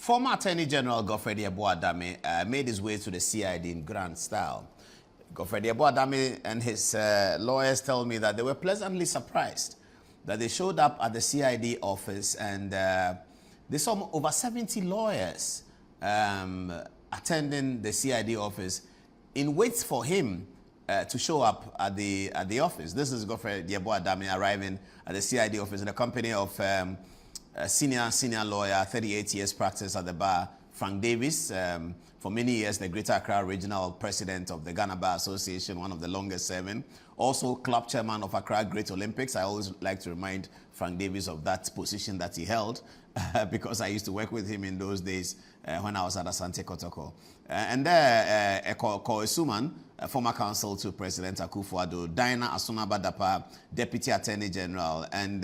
Former Attorney General Godfrey Addo made his way to the CID in grand style. Godfrey Addo and his lawyers tell me that they were pleasantly surprised that they showed up at the CID office and they saw over 70 lawyers attending the CID office in wait for him to show up at the office. This is Godfrey Addo arriving at the CID office in the company of senior lawyer, 38 years practice at the bar, Frank Davis. For many years, the Greater Accra Regional President of the Ghana Bar Association, one of the longest serving. Also, club chairman of Accra Great Olympics. I always like to remind Frank Davis of that position that he held because I used to work with him in those days when I was at Ashanti Kotoko. And there, Koe Suman, former counsel to President Akufo-Addo, Dinah Asuna-Badapa, Deputy Attorney General, and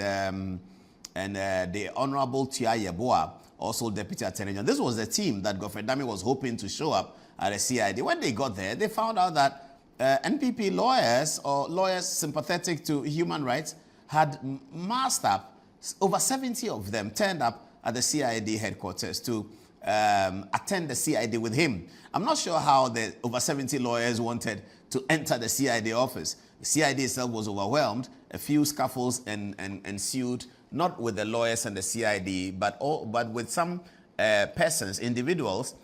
the Honorable Tia Yeboah, also Deputy Attorney General. This was the team that Godfrey Addo was hoping to show up at the CID. When they got there, they found out that NPP lawyers or lawyers sympathetic to human rights had massed up. Over 70 of them turned up at the CID headquarters to attend the CID with him. I'm not sure how the over 70 lawyers wanted to enter the CID office. The CID itself was overwhelmed. A few scuffles ensued, not with the lawyers and the CID, but with some persons, individuals,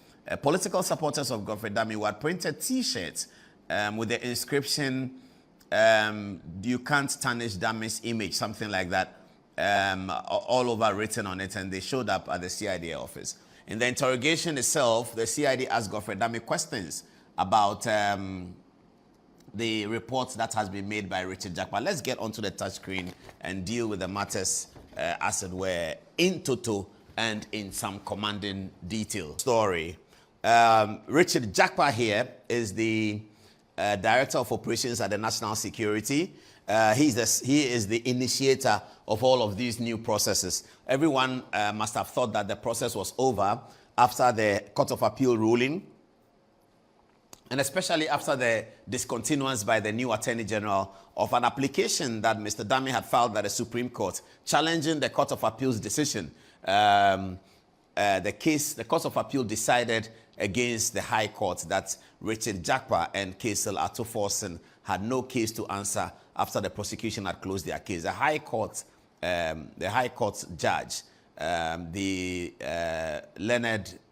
political supporters of Godfrey Addo who had printed T-shirts with the inscription, "You can't tarnish Dame's image," something like that, all over written on it, and they showed up at the CID office. In the interrogation itself, the CID asked Godfrey Addo questions about the reports that has been made by Richard Jakpa. Let's get onto the touchscreen and deal with the matters, as it were, in toto and in some commanding detail. Story. Richard Jakpa here is the Director of Operations at the National Security. He is the initiator of all of these new processes. Everyone must have thought that the process was over after the Court of Appeal ruling, and especially after the discontinuance by the new Attorney General of an application that Mr. Addo had filed at the Supreme Court, challenging the Court of Appeal's decision. The Court of Appeal decided against the High Court that Richard Jakpa and Kaisel Atoforsen had no case to answer after the prosecution had closed their case. The High Court judge, Leonard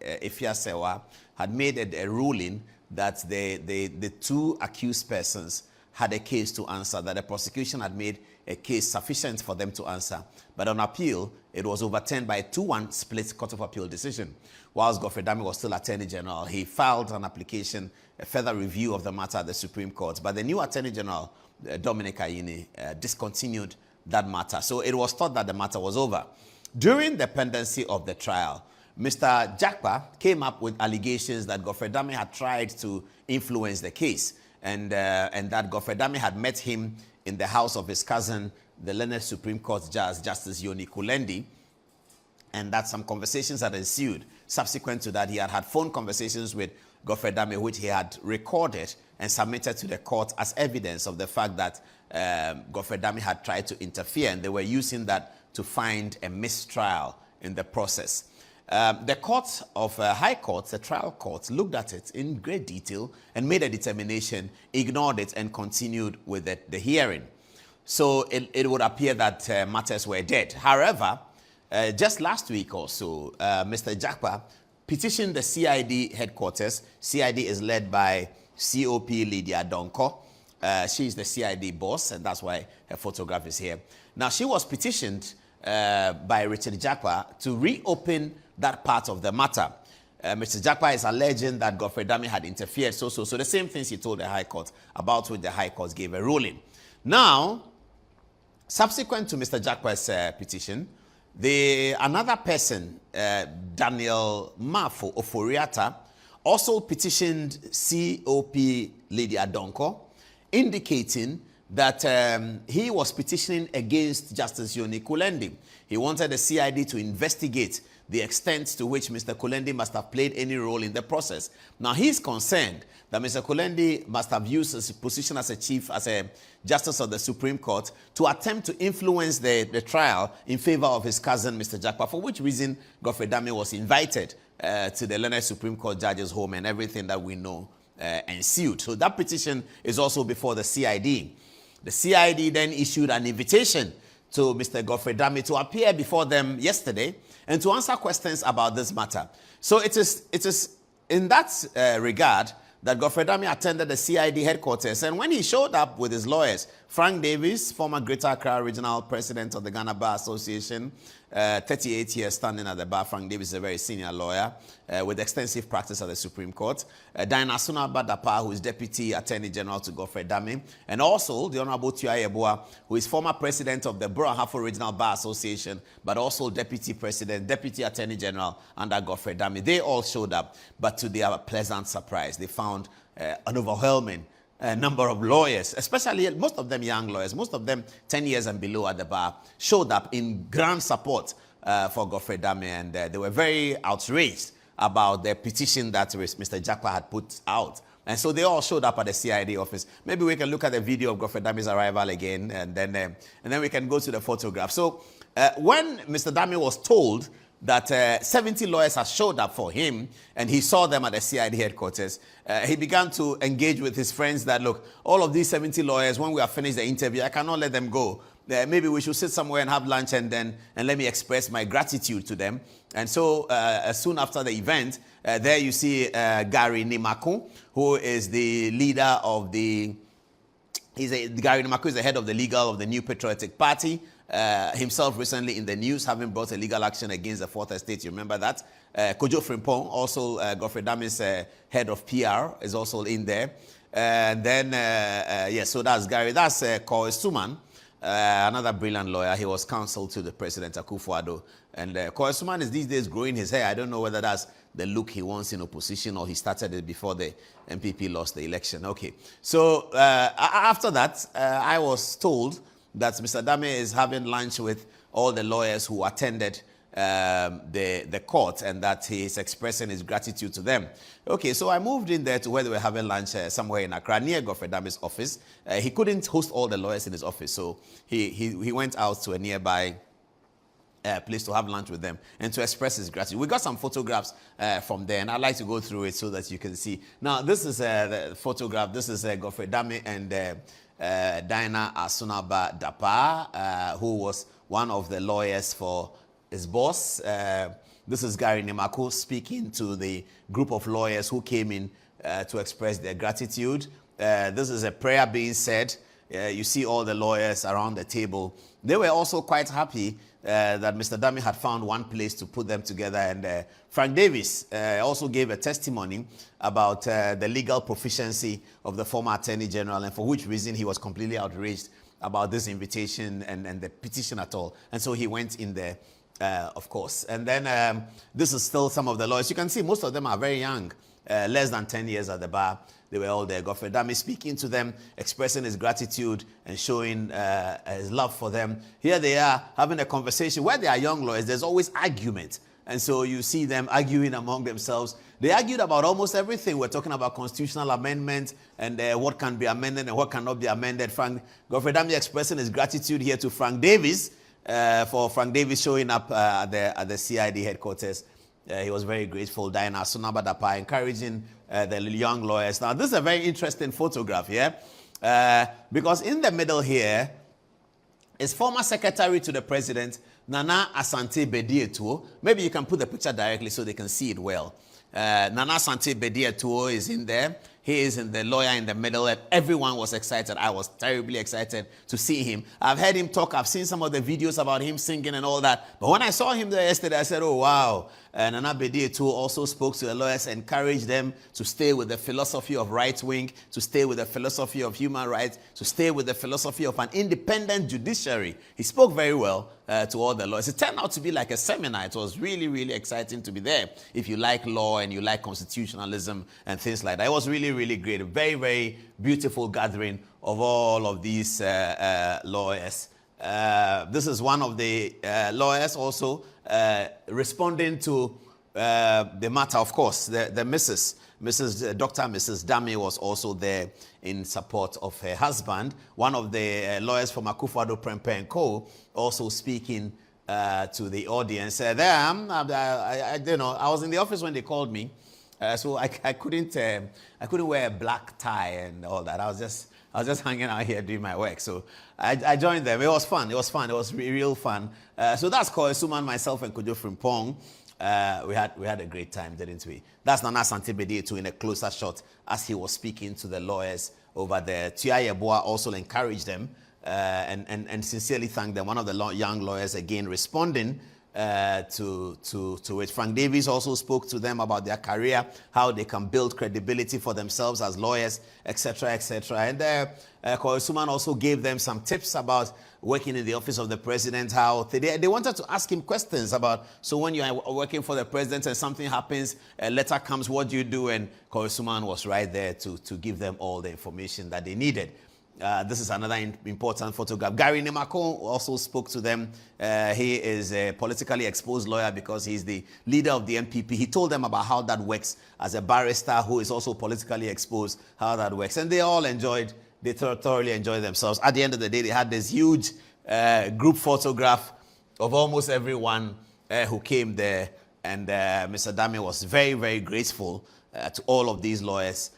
Efiasewa, had made a ruling that the two accused persons had a case to answer, that the prosecution had made a case sufficient for them to answer. But on appeal, it was overturned by a 2-1 split Court of Appeal decision. Whilst Godfrey Addo was still Attorney General, he filed an application, a further review of the matter at the Supreme Court. But the new Attorney General, Dominic Ayine, discontinued that matter. So it was thought that the matter was over. During the pendency of the trial, Mr. Jakpa came up with allegations that Godfrey Addo had tried to influence the case, and that Godfrey Addo had met him in the house of his cousin, the Leonard Supreme Court Judge, Justice Yoni Kulendi, and that some conversations had ensued. Subsequent to that, he had had phone conversations with Godfrey Addo, which he had recorded and submitted to the court as evidence of the fact that Godfrey Addo had tried to interfere, and they were using that to find a mistrial in the process. The court of High Court, the trial court, looked at it in great detail and made a determination, ignored it, and continued with the hearing. So it would appear that matters were dead. However, just last week or so, Mr. Jakpa petitioned the CID headquarters. CID is led by COP Lydia Donko. She's the CID boss, and that's why her photograph is here. Now, she was petitioned by Richard Jakpa to reopen that part of the matter. Mr. Jakpa is alleging that Godfrey Addo had interfered. So the same things he told the High Court, about which the High Court gave a ruling. Now, subsequent to Mr. Jakpa's petition, another person, Daniel Mafo Oforiata, also petitioned COP Lydia Donko, indicating that he was petitioning against Justice Yoni Kulendi. He wanted the CID to investigate the extent to which Mr. Kulendi must have played any role in the process. Now, he's concerned that Mr. Kulendi must have used his position as a justice of the Supreme Court to attempt to influence the trial in favor of his cousin, Mr. Jakpa, for which reason Godfrey Addo was invited to the Leonard Supreme Court judge's home, and everything that we know ensued. So that petition is also before the CID. The CID then issued an invitation to Mr. Godfrey Dame to appear before them yesterday and to answer questions about this matter. So it is in that regard that Godfrey Dame attended the CID headquarters, and when he showed up with his lawyers, Frank Davis, former Greater Accra Regional President of the Ghana Bar Association, 38 years standing at the bar. Frank Davis is a very senior lawyer with extensive practice at the Supreme Court. Diana Sunaba Dapa, who is Deputy Attorney General to Godfrey Dame, and also the Honorable Tuai Yeboah, who is former President of the Borough Ahafo Regional Bar Association, but also Deputy President, Deputy Attorney General under Godfrey Dame. They all showed up, but to their pleasant surprise, they found an overwhelming number of lawyers, especially most of them young lawyers, most of them 10 years and below at the bar, showed up in grand support for Godfrey Dame, and they were very outraged about the petition that Mr. Jakpa had put out. And so they all showed up at the CID office. Maybe we can look at the video of Godfrey Dame's arrival again, and then we can go to the photograph. So when Mr. Dame was told that 70 lawyers had showed up for him, and he saw them at the CID headquarters, he began to engage with his friends that, look, all of these 70 lawyers, when we have finished the interview, I cannot let them go. Maybe we should sit somewhere and have lunch and let me express my gratitude to them. And so soon after the event, there you see Gary Nimaku, who is the leader of the... Gary Nimaku is the head of the legal of the New Patriotic Party. Himself recently in the news, having brought a legal action against the Fourth Estate. You remember that? Kojo Frimpong, also Godfrey Dame's head of PR, is also in there. And then, yes, so that's Gary. That's Koe Suman, another brilliant lawyer. He was counsel to the President Akufo-Addo. And Koe Suman is these days growing his hair. I don't know whether that's the look he wants in opposition or he started it before the MPP lost the election. Okay. So after that, I was told that Mr. Dame is having lunch with all the lawyers who attended the court, and that he is expressing his gratitude to them. Okay, so I moved in there to where they were having lunch somewhere in Accra, near Godfrey Dame's office. He couldn't host all the lawyers in his office, so he went out to a nearby place to have lunch with them and to express his gratitude. We got some photographs from there, and I'd like to go through it so that you can see. Now, this is the photograph. This is Godfrey Dame and Diana Asunaba Dapa, who was one of the lawyers for his boss. This is Gary Nimaku speaking to the group of lawyers who came in to express their gratitude. This is a prayer being said. You see all the lawyers around the table. They were also quite happy that Mr. Dame had found one place to put them together. And Frank Davis also gave a testimony about the legal proficiency of the former Attorney General, and for which reason he was completely outraged about this invitation and the petition at all. And so he went in there, of course. And then this is still some of the lawyers. You can see most of them are very young, less than 10 years at the bar. They were all there. Godfrey Dame speaking to them, expressing his gratitude and showing his love for them. Here they are having a conversation. Where they are young lawyers, there's always argument. And so you see them arguing among themselves. They argued about almost everything. We're talking about constitutional amendment and what can be amended and what cannot be amended. Godfrey Dame expressing his gratitude here to Frank Davis for Frank Davis showing up at the CID headquarters. He was very grateful. Diana Asunaba Dapa encouraging the young lawyers. Now, this is a very interesting photograph here because in the middle here is former Secretary to the President, Nana Asante Bedietuo. Maybe you can put the picture directly so they can see it well. Nana Asante Bedietuo is in there. He is in the lawyer in the middle, and everyone was excited. I was terribly excited to see him. I've heard him talk. I've seen some of the videos about him singing and all that. But when I saw him there yesterday, I said, oh, wow. Nana Bedietuo also spoke to the lawyers, encouraged them to stay with the philosophy of right wing, to stay with the philosophy of human rights, to stay with the philosophy of an independent judiciary. He spoke very well to all the lawyers. It turned out to be like a seminar. It was really, really exciting to be there if you like law and you like constitutionalism and things like that. It was really, really great. A very, very beautiful gathering of all of these lawyers. This is one of the lawyers also responding to the matter, of course. The Dr. Mrs. Dame was also there in support of her husband. One of the lawyers from Akufo-Addo Prempeh & Co. also speaking to the audience. There I you know, I was in the office when they called me, so I couldn't wear a black tie and all that. I was just hanging out here doing my work. So I joined them. It was fun. It was real fun. So that's called Suman, myself, and Kojo Frimpong. We had a great time, didn't we? That's Nana Ashanti too, in a closer shot as he was speaking to the lawyers over there. Tia Yeboah also encouraged them and sincerely thanked them. One of the young lawyers again responding to it. Frank Davies also spoke to them about their career, how they can build credibility for themselves as lawyers, etc., etc. And Suman also gave them some tips about working in the office of the president, how they wanted to ask him questions about, so when you are working for the president and something happens, a letter comes, what do you do? And Suman was right there to give them all the information that they needed. This is another important photograph. Gary Nemako also spoke to them. He is a politically exposed lawyer because he's the leader of the MPP. He told them about how that works as a barrister who is also politically exposed, how that works. And they all thoroughly enjoyed themselves. At the end of the day, they had this huge group photograph of almost everyone who came there. And Mr. Dame was very, very grateful to all of these lawyers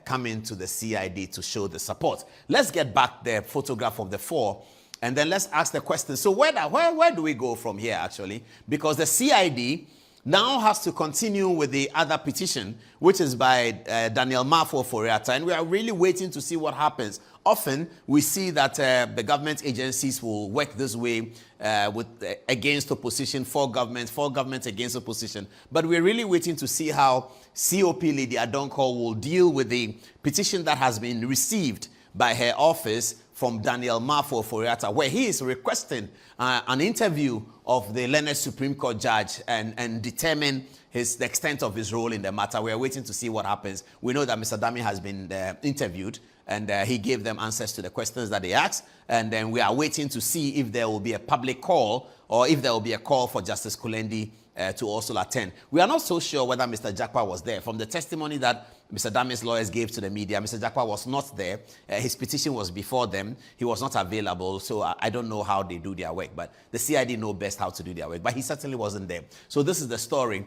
coming to the CID to show the support. Let's get back the photograph of the four, and then let's ask the question. So where do we go from here, actually? Because the CID now has to continue with the other petition, which is by Daniel Mafo Foriata, and we are really waiting to see what happens. Often, we see that the government agencies will work this way against opposition, for government against opposition. But we're really waiting to see how COP Lady Addo will deal with the petition that has been received by her office from Daniel Mafo Foriata, where he is requesting an interview of the Learned Supreme Court judge and determine the extent of his role in the matter. We are waiting to see what happens. We know that Mr. Dami has been interviewed, and he gave them answers to the questions that they asked. And then we are waiting to see if there will be a public call or if there will be a call for Justice Kulendi to also attend. We are not so sure whether Mr. Jakwa was there. From the testimony that Mr. Dami's lawyers gave to the media, Mr. Jakwa was not there. His petition was before them. He was not available, so I don't know how they do their work. But the CID know best how to do their work. But he certainly wasn't there. So this is the story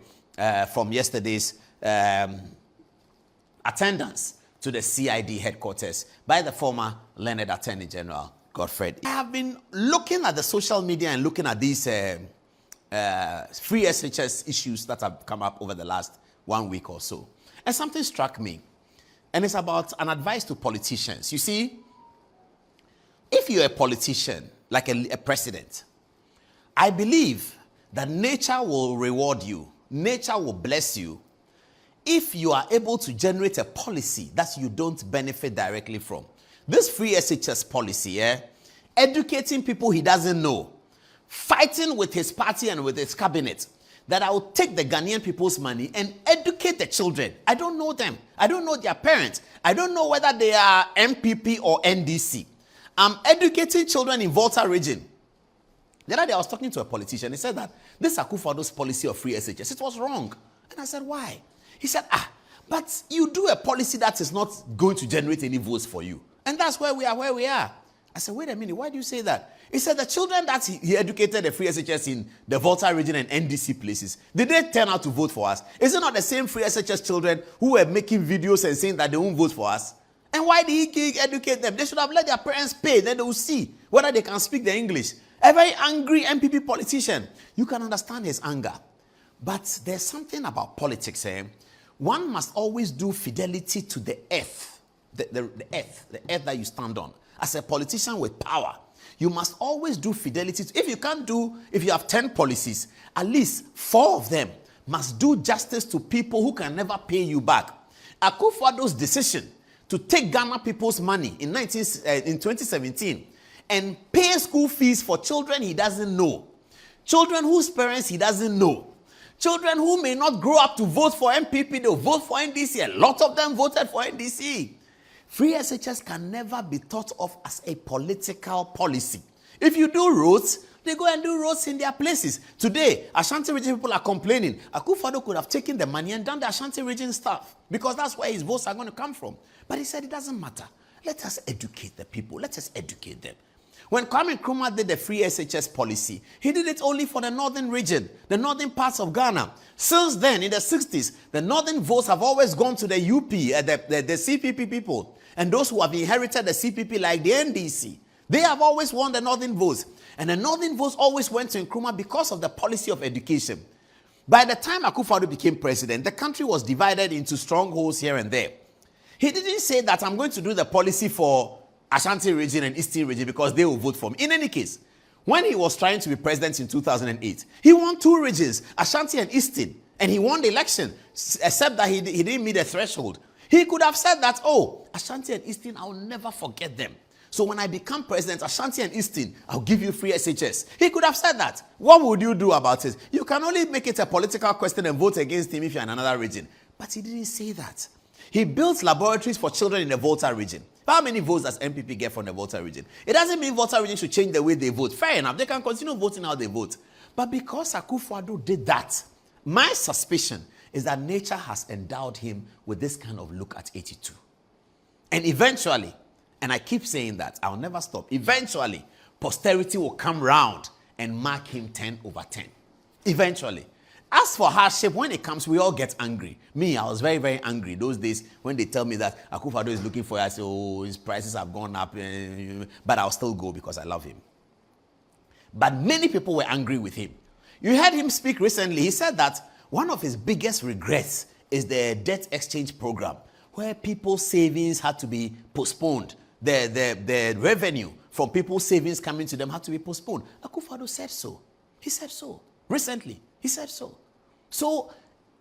from yesterday's attendance to the CID headquarters by the former Learned Attorney General, Godfred. I have been looking at the social media and looking at these free SHS issues that have come up over the last 1 week or so. And something struck me, and it's about an advice to politicians. You see, if you're a politician, like a president, I believe that nature will reward you, nature will bless you, if you are able to generate a policy that you don't benefit directly from. This free SHS policy, educating people he doesn't know, fighting with his party and with his cabinet, that I will take the Ghanaian people's money and educate the children. I don't know them. I don't know their parents. I don't know whether they are MPP or NDC. I'm educating children in Volta region. The other day I was talking to a politician. He said that this Akufo-Addo's policy of free SHS, it was wrong. And I said, why? He said, but you do a policy that is not going to generate any votes for you. And that's where we are. I said, wait a minute, why do you say that? He said the children that he educated the free SHS in the Volta region and NDC places, did they turn out to vote for us? Is it not the same free SHS children who were making videos and saying that they won't vote for us? And why did he educate them? They should have let their parents pay, then they will see whether they can speak the English. A very angry MPP politician. You can understand his anger. But there's something about politics. One must always do fidelity to the earth, the earth that you stand on. As a politician with power, you must always do fidelity. If you have 10 policies, at least 4 of them must do justice to people who can never pay you back. Akufo-Addo's decision to take Ghana people's money in 2017 and pay school fees for children he doesn't know, children whose parents he doesn't know, children who may not grow up to vote for MPP, they'll vote for NDC. A lot of them voted for NDC. Free SHS can never be thought of as a political policy. If you do roads, they go and do roads in their places. Today, Ashanti region people are complaining. Akufo-Addo could have taken the money and done the Ashanti region stuff because that's where his votes are going to come from. But he said it doesn't matter. Let us educate the people. Let us educate them. When Kwame Nkrumah did the free SHS policy, he did it only for the northern region, the northern parts of Ghana. Since then, in the 60s, the northern votes have always gone to the UP, the CPP people, and those who have inherited the CPP like the NDC. They have always won the northern votes. And the northern votes always went to Nkrumah because of the policy of education. By the time Akufo-Addo became president, the country was divided into strongholds here and there. He didn't say that I'm going to do the policy for Ashanti region and Eastern region because they will vote for me. In any case, when he was trying to be president in 2008, he won 2 regions, Ashanti and Eastern, and he won the election, except that he didn't meet the threshold. He could have said that, oh, Ashanti and Eastern, I'll never forget them. So when I become president, Ashanti and Eastern, I'll give you free SHS. He could have said that. What would you do about it? You can only make it a political question and vote against him if you're in another region. But he didn't say that. He built laboratories for children in the Volta region. How many votes does MPP get from the Volta region? It doesn't mean Volta region should change the way they vote. Fair enough. They can continue voting how they vote. But because Akufo-Addo did that, my suspicion is that nature has endowed him with this kind of look at 82. And eventually, and I keep saying that, I'll never stop, eventually, posterity will come round and mark him 10 over 10. Eventually. As for hardship, when it comes, we all get angry. Me, I was very, very angry those days when they tell me that Akufo-Addo is looking for you. I say, oh, his prices have gone up. But I'll still go because I love him. But many people were angry with him. You heard him speak recently. He said that one of his biggest regrets is the debt exchange program, where people's savings had to be postponed. The revenue from people's savings coming to them had to be postponed. Akufo-Addo said so. He said so. Recently, he said so. So,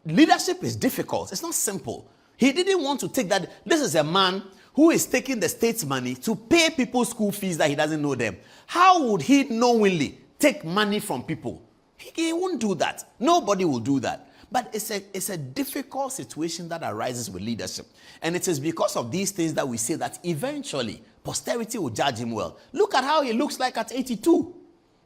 leadership is difficult. It's not simple. He didn't want to take that. This is a man who is taking the state's money to pay people's school fees that he doesn't know them. How would he knowingly take money from people? He won't do that. Nobody will do that. But it's a difficult situation that arises with leadership. And it is because of these things that we say that eventually posterity will judge him well. Look at how he looks like at 82.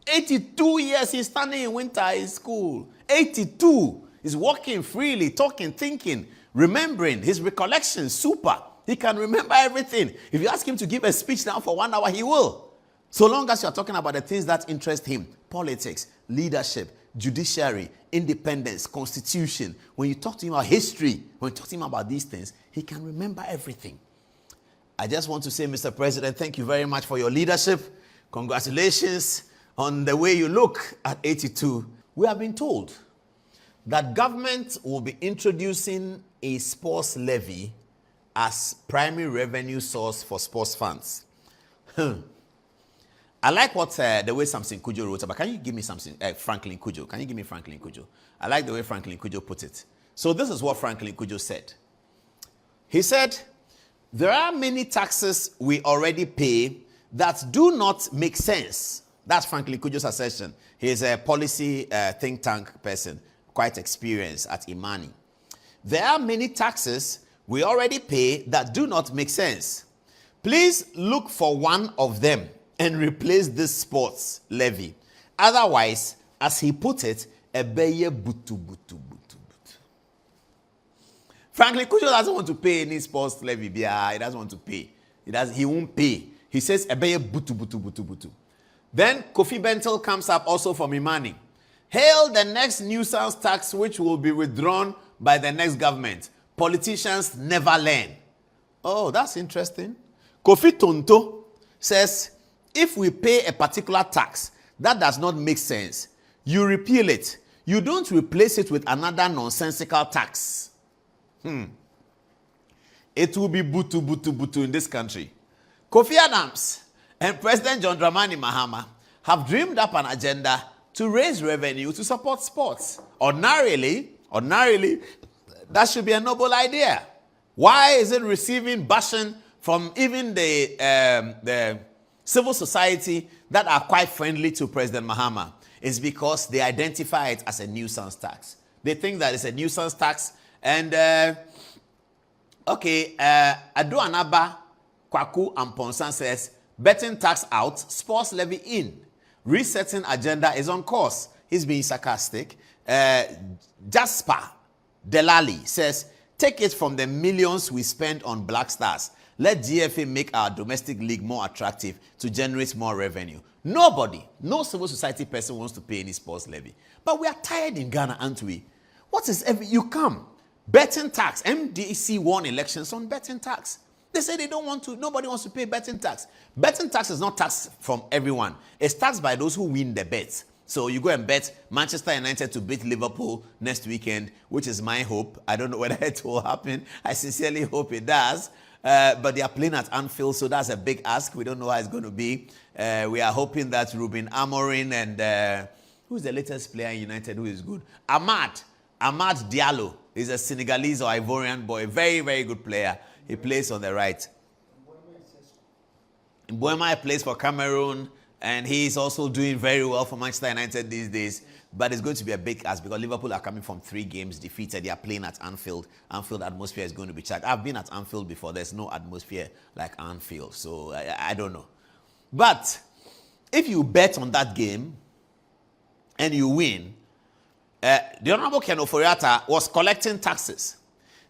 82 years he's standing in winter in school. 82. He's walking freely, talking, thinking, remembering. His recollection, super. He can remember everything. If you ask him to give a speech now for 1 hour, he will. So long as you're talking about the things that interest him, politics, leadership, judiciary, independence, constitution. When you talk to him about history, when you talk to him about these things, he can remember everything. I just want to say, Mr. President, thank you very much for your leadership. Congratulations on the way you look at 82. We have been told that government will be introducing a sports levy as primary revenue source for sports funds. I like what the way Samson Kujo wrote about. Can you give me something? Franklin Kujo. Can you give me Franklin Kujo? I like the way Franklin Kujo put it. So this is what Franklin Kujo said. He said, there are many taxes we already pay that do not make sense. That's Franklin Kujo's assertion. He is a policy think tank person, quite experienced at Imani. There are many taxes we already pay that do not make sense. Please look for one of them and replace this sports levy. Otherwise, as he put it, ebeye butu butu butu butu. Franklin Kujo doesn't want to pay any sports levy. He doesn't want to pay. He won't pay. He says ebeye butu butu butu butu. Then Kofi Bentil comes up also from Imani. Hail the next nuisance tax which will be withdrawn by the next government. Politicians never learn. Oh, that's interesting. Kofi Tonto says, if we pay a particular tax that does not make sense, you repeal it. You don't replace it with another nonsensical tax. It will be butu butu butu in this country. Kofi Adams and President John Dramani Mahama have dreamed up an agenda to raise revenue to support sports. Ordinarily, that should be a noble idea. Why is it receiving bashing from even the civil society that are quite friendly to President Mahama? Is because they identify it as a nuisance tax. They think that it's a nuisance tax. And, Addo Anaba, Kwaku and Ponsan says, betting tax out, sports levy in. Resetting agenda is on course. He's being sarcastic. Jasper Delali says, take it from the millions we spend on Black Stars. Let GFA make our domestic league more attractive to generate more revenue. Nobody, no civil society person wants to pay any sports levy. But we are tired in Ghana, aren't we? What is you come? Betting tax. MDC won elections on betting tax. They say they don't want to, nobody wants to pay betting tax. Betting tax is not taxed from everyone. It's taxed by those who win the bets. So you go and bet Manchester United to beat Liverpool next weekend, which is my hope. I don't know whether it will happen. I sincerely hope it does. But they are playing at Anfield, so that's a big ask. We don't know how it's going to be. We are hoping that Ruben Amorim and who's the latest player in United who is good? Amad Diallo is a Senegalese or Ivorian boy. Very, very good player. He plays on the right. Mboema plays for Cameroon, and he's also doing very well for Manchester United these days. But it's going to be a big ask because Liverpool are coming from 3 games defeated. They are playing at Anfield. Anfield atmosphere is going to be charged. I've been at Anfield before. There's no atmosphere like Anfield. So I don't know. But if you bet on that game and you win, the Honorable Ken Oforiatta was collecting taxes.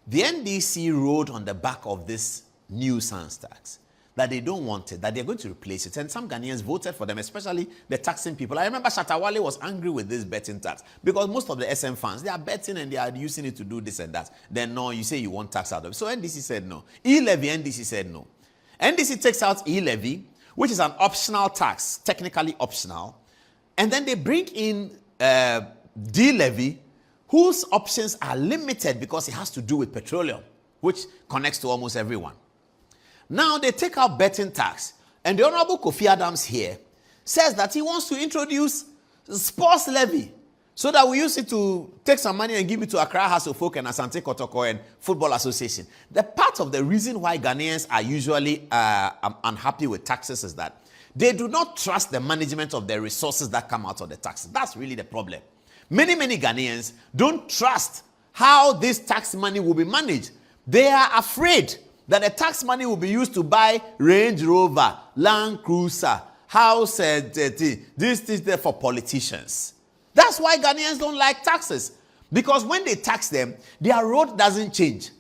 The NDC rode on the back of this new sans tax, that they don't want it, that they're going to replace it. And some Ghanaians voted for them, especially the taxing people. I remember Shatawale was angry with this betting tax because most of the SM fans, they are betting and they are using it to do this and that. Then no, you say you want tax out of it. So NDC said no. E-levy, NDC said no. NDC takes out E-levy, which is an optional tax, technically optional. And then they bring in D-levy, whose options are limited because it has to do with petroleum, which connects to almost everyone. Now they take out betting tax, and the Honorable Kofi Adams here says that he wants to introduce sports levy so that we use it to take some money and give it to Accra House of Folk and Ashanti Kotoko and Football Association. The part of the reason why Ghanaians are usually unhappy with taxes is that they do not trust the management of the resources that come out of the taxes. That's really the problem. Many Ghanaians don't trust how this tax money will be managed. They are afraid that the tax money will be used to buy Range Rover, Land Cruiser, house, this there for politicians. That's why Ghanaians don't like taxes. Because when they tax them, their road doesn't change.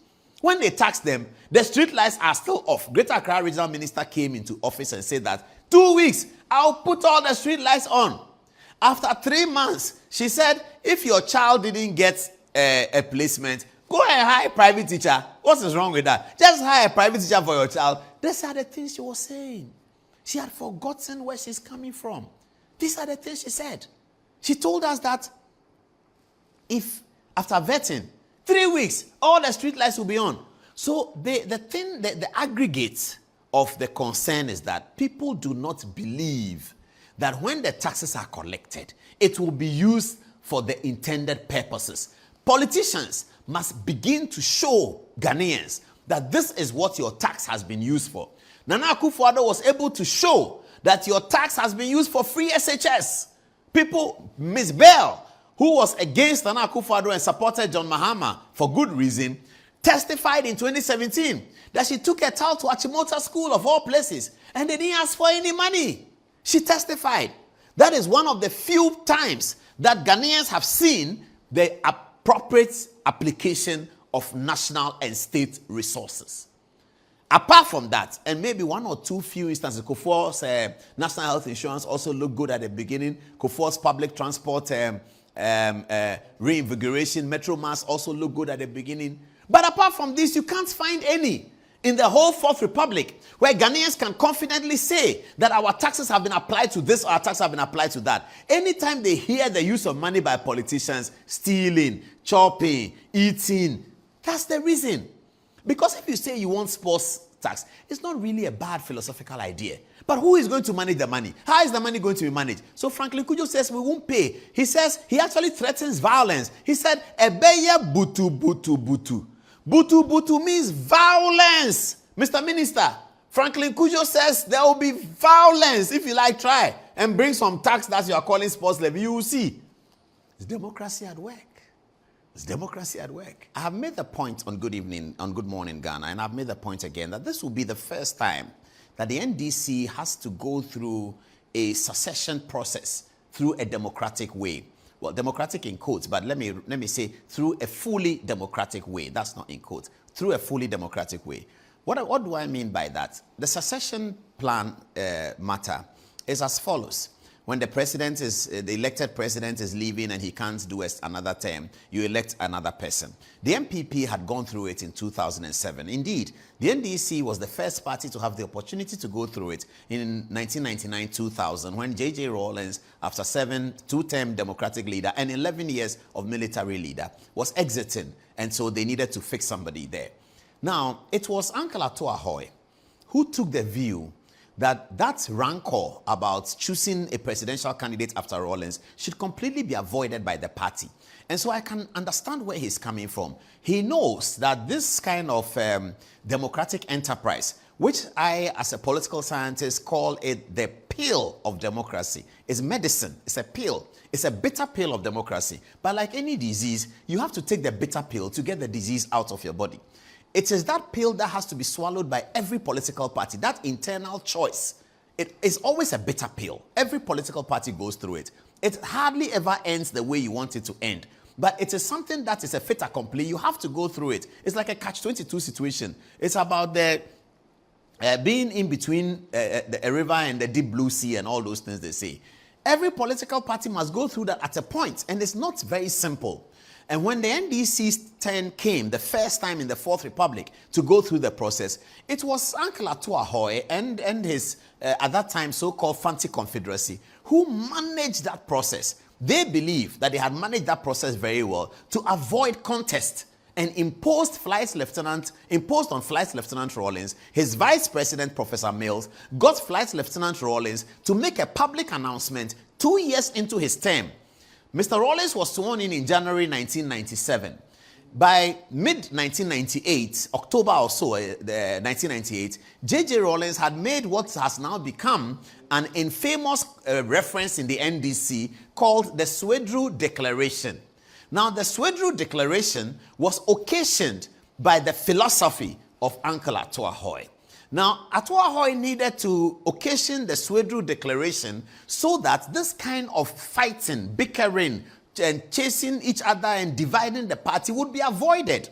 When they tax them, the street lights are still off. Greater Accra Regional Minister came into office and said that 2 weeks, I'll put all the street lights on. After 3 months, she said, if your child didn't get a placement, go and hire a private teacher. What is wrong with that? Just hire a private teacher for your child. These are the things she was saying. She had forgotten where she's coming from. These are the things she said. She told us that if after vetting, 3 weeks, all the street lights will be on. So the aggregate of the concern is that people do not believe that when the taxes are collected, it will be used for the intended purposes. Politicians must begin to show Ghanaians that this is what your tax has been used for. Nana Akufo-Addo was able to show that your tax has been used for free SHS. People, Ms. Bell, who was against Nana Akufo-Addo and supported John Mahama for good reason, testified in 2017 that she took a child to Achimota School of all places and they didn't ask for any money. She testified. That is one of the few times that Ghanaians have seen the appropriate application of national and state resources. Apart from that, and maybe 1 or 2 few instances, Kufuor's national health insurance also looked good at the beginning. Kufuor's public transport reinvigoration, Metro Mass also looked good at the beginning. But apart from this, you can't find any in the whole Fourth Republic where Ghanaians can confidently say that our taxes have been applied to this or our taxes have been applied to that. Anytime they hear the use of money by politicians, stealing, chopping, eating, that's the reason. Because if you say you want sports tax, it's not really a bad philosophical idea. But who is going to manage the money? How is the money going to be managed? So Franklin Kujo says we won't pay. He says he actually threatens violence. He said, Ebeye butu butu butu. Butu butu means violence. Mr. Minister, Franklin Kujo says there will be violence. If you like, try and bring some tax that you are calling sports levy. You will see. It's democracy at work. It's democracy at work. I have made the point on Good Evening, on Good Morning Ghana, and I've made the point again that this will be the first time that the NDC has to go through a succession process through a democratic way. Well, democratic in quotes, but let me say through a fully democratic way. That's not in quotes. Through a fully democratic way. What do I mean by that? The succession plan matter is as follows. When the elected president is leaving and he can't do another term, you elect another person. The MPP had gone through it in 2007. Indeed, the NDC was the first party to have the opportunity to go through it in 1999-2000 when J.J. Rawlings, after 2-term Democratic leader and 11 years of military leader, was exiting. And so they needed to fix somebody there. Now, it was Uncle Addo Ahoy who took the view that rancor about choosing a presidential candidate after Rawlings should completely be avoided by the party. And so I can understand where he's coming from. He knows that this kind of democratic enterprise, which I, as a political scientist, call it the pill of democracy, is medicine. It's a pill. It's a bitter pill of democracy. But like any disease, you have to take the bitter pill to get the disease out of your body. It is that pill that has to be swallowed by every political party, that internal choice. It is always a bitter pill. Every political party goes through it. It hardly ever ends the way you want it to end. But it is something that is a fait accompli. You have to go through it. It's like a catch-22 situation. It's about the being in between a river and the deep blue sea and all those things they say. Every political party must go through that at a point, and it's not very simple. And when the NDC's turn came, the first time in the Fourth Republic, to go through the process, it was Uncle Addo Ahoy and his, at that time, so-called Fancy Confederacy, who managed that process. They believed that they had managed that process very well to avoid contest and imposed on Flight Lieutenant Rawlings, his Vice President, Professor Mills, got Flight Lieutenant Rawlings to make a public announcement 2 years into his term. Mr. Rawlings was sworn in January 1997. By mid-1998, October or so, 1998, J.J. Rawlings had made what has now become an infamous reference in the NDC called the Swedru Declaration. Now, the Swedru Declaration was occasioned by the philosophy of Uncle Addo Ahoy. Now, Addo Ahoy needed to occasion the Swedru Declaration so that this kind of fighting, bickering, and chasing each other and dividing the party would be avoided.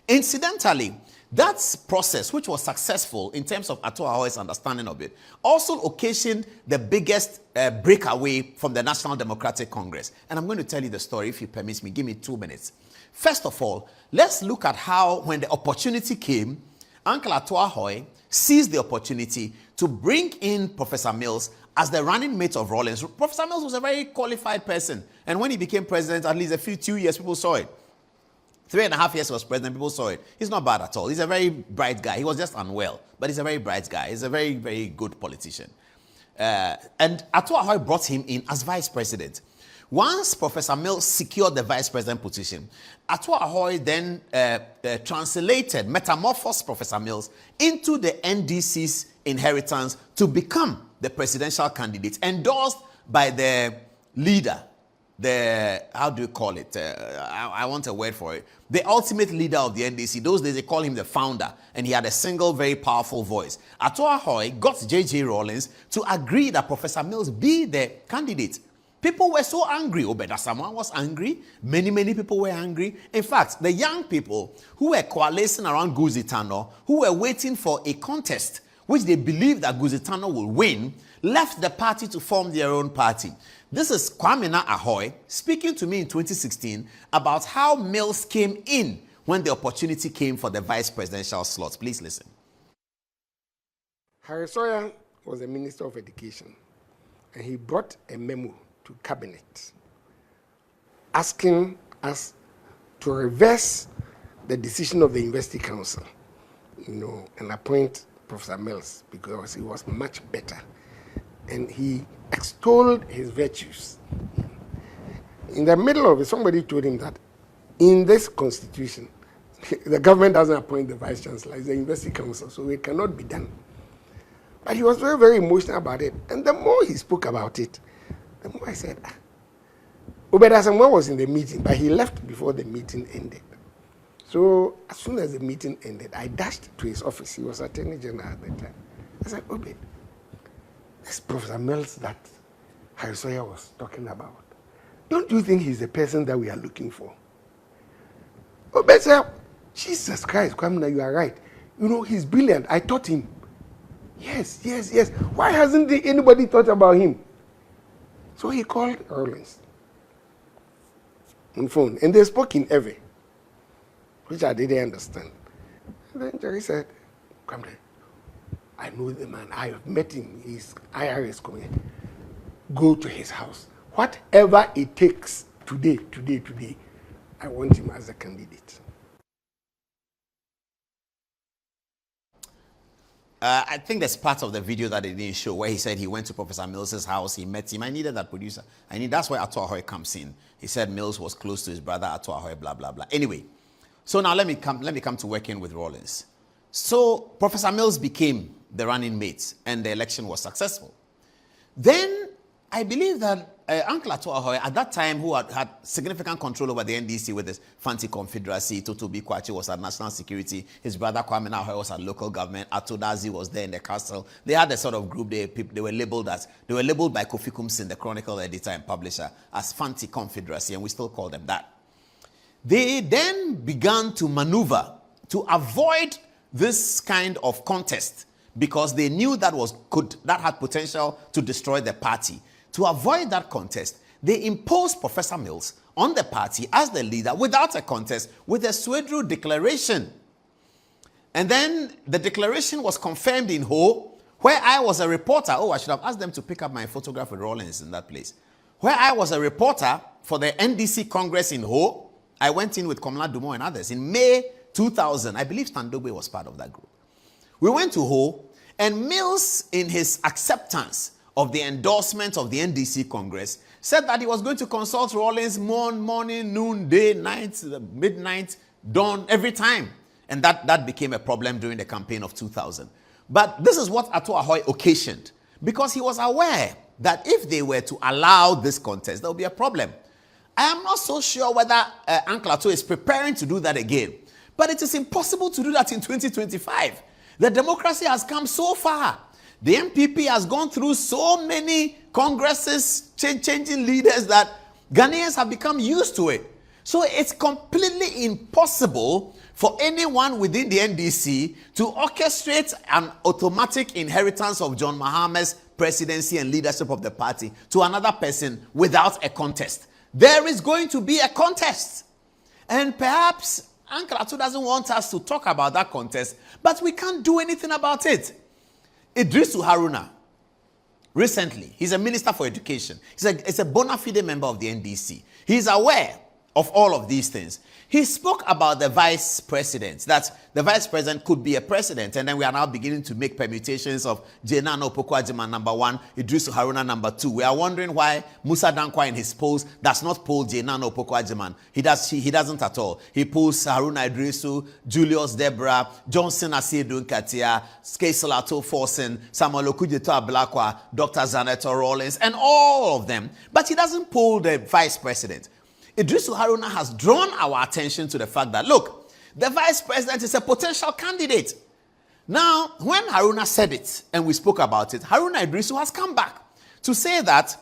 Incidentally, that process, which was successful in terms of Addo Ahoy's understanding of it, also occasioned the biggest breakaway from the National Democratic Congress. And I'm going to tell you the story, if you permit me. Give me 2 minutes. First of all, let's look at how, when the opportunity came, Uncle Addo Ahoy seized the opportunity to bring in Professor Mills as the running mate of Rawlings. Professor Mills was a very qualified person. And when he became president, at least 2 years, people saw it. 3.5 years he was president, people saw it. He's not bad at all. He's a very bright guy. He was just unwell, but he's a very bright guy. He's a very, very good politician. And Addo Ahoy brought him in as vice president. Once Professor Mills secured the vice president position, Addo Ahoy then metamorphosed Professor Mills into the NDC's inheritance to become the presidential candidate, endorsed by the leader, how do you call it? I want a word for it. The ultimate leader of the NDC. Those days they call him the founder, and he had a single, very powerful voice. Addo Ahoy got J.J. Rawlings to agree that Professor Mills be the candidate. People were so angry. Obeda Samoa was angry. Many people were angry. In fact, the young people who were coalescing around Guzitano, who were waiting for a contest, which they believed that Guzitano will win, left the party to form their own party. This is Kwamina Ahoy speaking to me in 2016 about how Mills came in when the opportunity came for the vice presidential slot. Please listen. Harry Sawyer was the Minister of Education, and he brought a memo to cabinet asking us to reverse the decision of the University Council, and appoint Professor Mills because he was much better. And he extolled his virtues. In the middle of it, somebody told him that in this constitution, the government doesn't appoint the vice chancellor, it's the University Council, so it cannot be done. But he was very, very emotional about it. And the more he spoke about it, the more I said, Obeda Samoa was in the meeting, but he left before the meeting ended. So as soon as the meeting ended, I dashed to his office. He was Attorney General at the time. I said, Obed, this Professor Mills that Harry Sawyer was talking about, don't you think he's the person that we are looking for? Obed said, Jesus Christ, Kwamina, you are right. You know, he's brilliant. I taught him. Yes. Why hasn't anybody thought about him? So he called Rollins on phone, and they spoke in Ewe, which I didn't understand. And then Jerry said, come there. I know the man. I have met him. He's IRS coming. Go to his house. Whatever it takes today, I want him as a candidate. I think there's part of the video that they didn't show where he said he went to Professor Mills's house, he met him. I needed that producer. That's where Atto Ahoy comes in. He said Mills was close to his brother Atto Ahoy, blah, blah, blah. Anyway, so now let me come to working with Rollins. So Professor Mills became the running mate and the election was successful. Then I believe that Uncle Atto Ahoy, at that time, who had significant control over the NDC with his fancy confederacy, Toto B. Kwachi was at national security, his brother Kwame Ahoy was at local government, Atto Dazi was there in the castle. They had a sort of group, they were labeled by Kofi Kumsin, the Chronicle editor and publisher, as fancy confederacy, and we still call them that. They then began to maneuver to avoid this kind of contest because they knew that had potential to destroy the party. To avoid that contest, they imposed Professor Mills on the party as the leader without a contest with a Swedru declaration. And then the declaration was confirmed in Ho, where I was a reporter. Oh, I should have asked them to pick up my photograph with Rollins in that place. Where I was a reporter for the NDC Congress in Ho. I went in with Komla Dumo and others in May 2000. I believe Standogbe was part of that group. We went to Ho, and Mills, in his acceptance of the endorsement of the NDC Congress, said that he was going to consult Rollins morning, noon, day, night, midnight, dawn, every time. And that became a problem during the campaign of 2000. But this is what Atto Ahoy occasioned, because he was aware that if they were to allow this contest, there would be a problem. I am not so sure whether Uncle Atto is preparing to do that again. But it is impossible to do that in 2025. The democracy has come so far. The MPP has gone through so many congresses, changing leaders, that Ghanaians have become used to it. So it's completely impossible for anyone within the NDC to orchestrate an automatic inheritance of John Mahama's presidency and leadership of the party to another person without a contest. There is going to be a contest. And perhaps Uncle Atto doesn't want us to talk about that contest, but we can't do anything about it. Idrisu Haruna, recently, he's a minister for education. He's a bona fide member of the NDC. He's aware of all of these things. He spoke about the vice president, that the vice president could be a president, and then we are now beginning to make permutations of Jenano Opoku-Agyeman number 1, Idrisu Haruna number 2. We are wondering why Musa Dankwa in his polls does not poll Jenano Opoku-Agyeman. He doesn't at all. He polls Haruna Idrisu, Julius Debra, Johnson Asiedu Nkatia, Skesel Atto Forsen, Samuel Okudzeto Ablakwa, Dr. Zaneto Rollins, and all of them. But he doesn't poll the vice president. Idrisu Haruna has drawn our attention to the fact that, look, the vice president is a potential candidate. Now, when Haruna said it and we spoke about it, Haruna Idrisu has come back to say that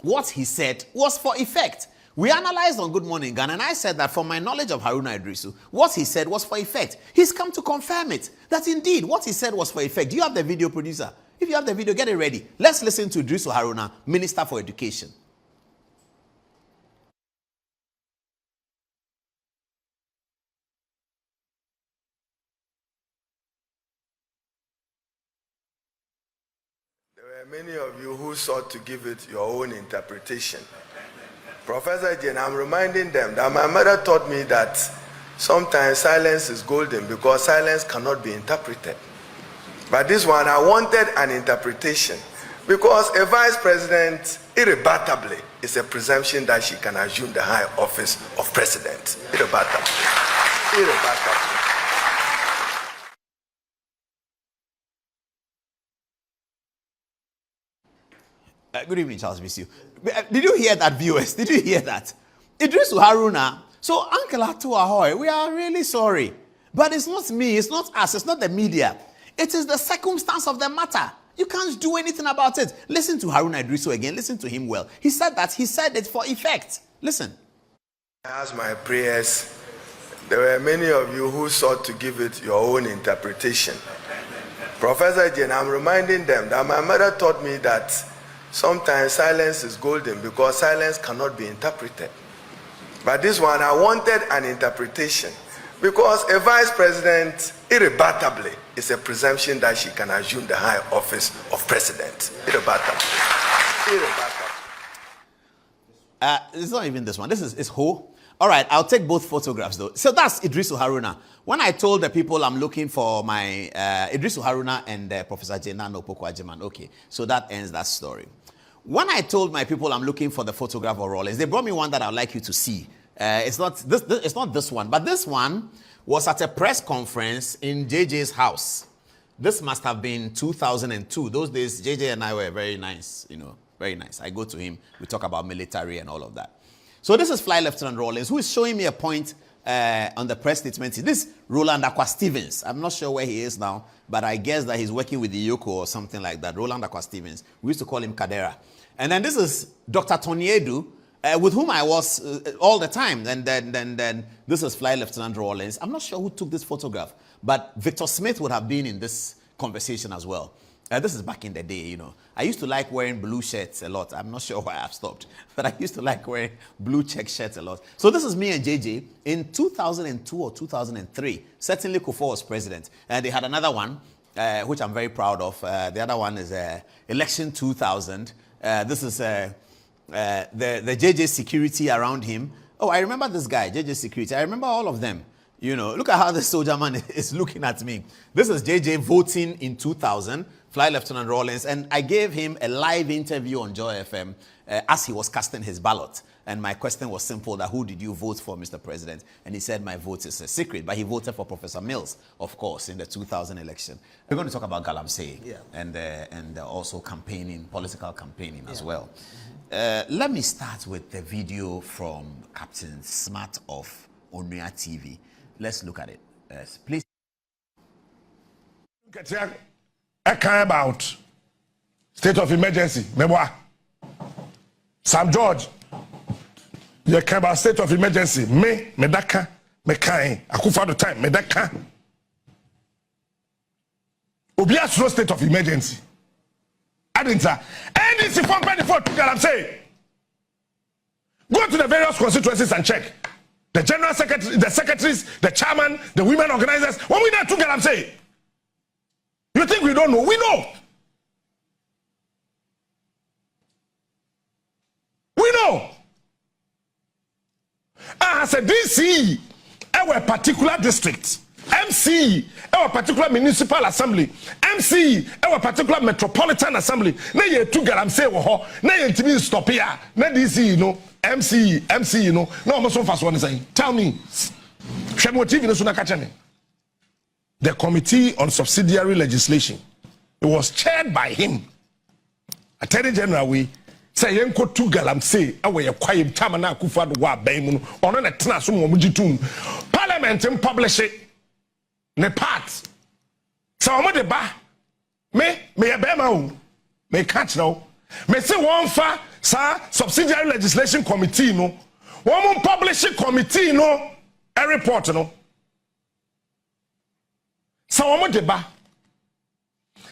what he said was for effect. We analyzed on Good Morning Ghana, and I said that from my knowledge of Haruna Idrisu, what he said was for effect. He's come to confirm it, that indeed what he said was for effect. Do you have the video, producer? If you have the video, get it ready. Let's listen to Idrisu Haruna, Minister for Education. Many of you who sought to give it your own interpretation. Professor Jane, I'm reminding them that my mother taught me that sometimes silence is golden because silence cannot be interpreted. But this one, I wanted an interpretation because a vice president, irrebattably, is a presumption that she can assume the high office of president. Irrebattably. Irrebattably. Good evening, Charles Misuse. Did you hear that, viewers? Did you hear that? Idrisu Haruna. So, Uncle Atto Ahoy, we are really sorry. But it's not me, it's not us, it's not the media. It is the circumstance of the matter. You can't do anything about it. Listen to Haruna Idrisu again. Listen to him well. He said that. He said it for effect. Listen. I ask my prayers There were many of you who sought to give it your own interpretation. Professor Jane, I'm reminding them that my mother taught me that sometimes silence is golden because silence cannot be interpreted. But this one, I wanted an interpretation because a vice president, irrebutably, is a presumption that she can assume the high office of president. Irrebutably. It's not even this one. This is Ho. All right, I'll take both photographs though. So that's Idrisu Haruna. When I told the people I'm looking for my Idrisu Haruna and Professor Jenano Pokwajiman, okay, so that ends that story. When I told my people I'm looking for the photograph of Rollins, they brought me one that I'd like you to see. It's not this one, but this one was at a press conference in JJ's house. This must have been 2002. Those days, JJ and I were very nice, very nice. I go to him, we talk about military and all of that. So this is Flight Lieutenant Rollins, who is showing me a point on the press statement. This Roland Aqua Stevens. I'm not sure where he is now, but I guess that he's working with the Yoko or something like that. Roland Aqua Stevens. We used to call him Kadera. And then this is Dr. Toniedu, with whom I was all the time. And then this is Flight Lieutenant Rollins. I'm not sure who took this photograph, but Victor Smith would have been in this conversation as well. This is back in the day, I used to like wearing blue shirts a lot. I'm not sure why I've stopped, but I used to like wearing blue check shirts a lot. So this is me and JJ in 2002 or 2003. Certainly Kufuor was president. And they had another one, which I'm very proud of. The other one is election 2000. This is the JJ security around him. Oh, I remember this guy, JJ security. I remember all of them. Look at how the soldier man is looking at me. This is JJ voting in 2000. Flight Lieutenant Rollins, and I gave him a live interview on Joy FM as he was casting his ballot. And my question was simple, that who did you vote for, Mr. President? And he said my vote is a secret, but he voted for Professor Mills, of course, in the 2000 election. We're going to talk about Galamsey and also campaigning, political campaigning as well. Let me start with the video from Captain Smart of Onua TV. Let's look at it. Please. About state of emergency. Sam George, you care about state of emergency. Medaka, Mekai, Akufa the time, Medaka. Obia slow state of emergency. Adinta, NDC Form 24 to Galamsey. Go to the various constituencies and check. The general secretary, the secretaries, the chairman, the women organizers. What we need to Galamsey? You think we don't know? We know. We know. As a DC, our particular district, MC, our particular municipal assembly, MC, our particular metropolitan assembly. Na ye tu Galamsey wo ho, na ye ntimi stop here. Na DC, MC, no almost so fast one saying. Tell me. Shemo TV no suna catch me. The Committee on Subsidiary Legislation, it was chaired by him. Attorney General, we say yenko tu Galamsey awe ye kwaye tamana Akufo Addo wa ban mu no ono na tena so mo mujitum. Parliament publish it ne part. So omo de ba me ye be ma o me catch now. Me say one fa sa Subsidiary Legislation Committee no. One publish committee no a report no. So omo deba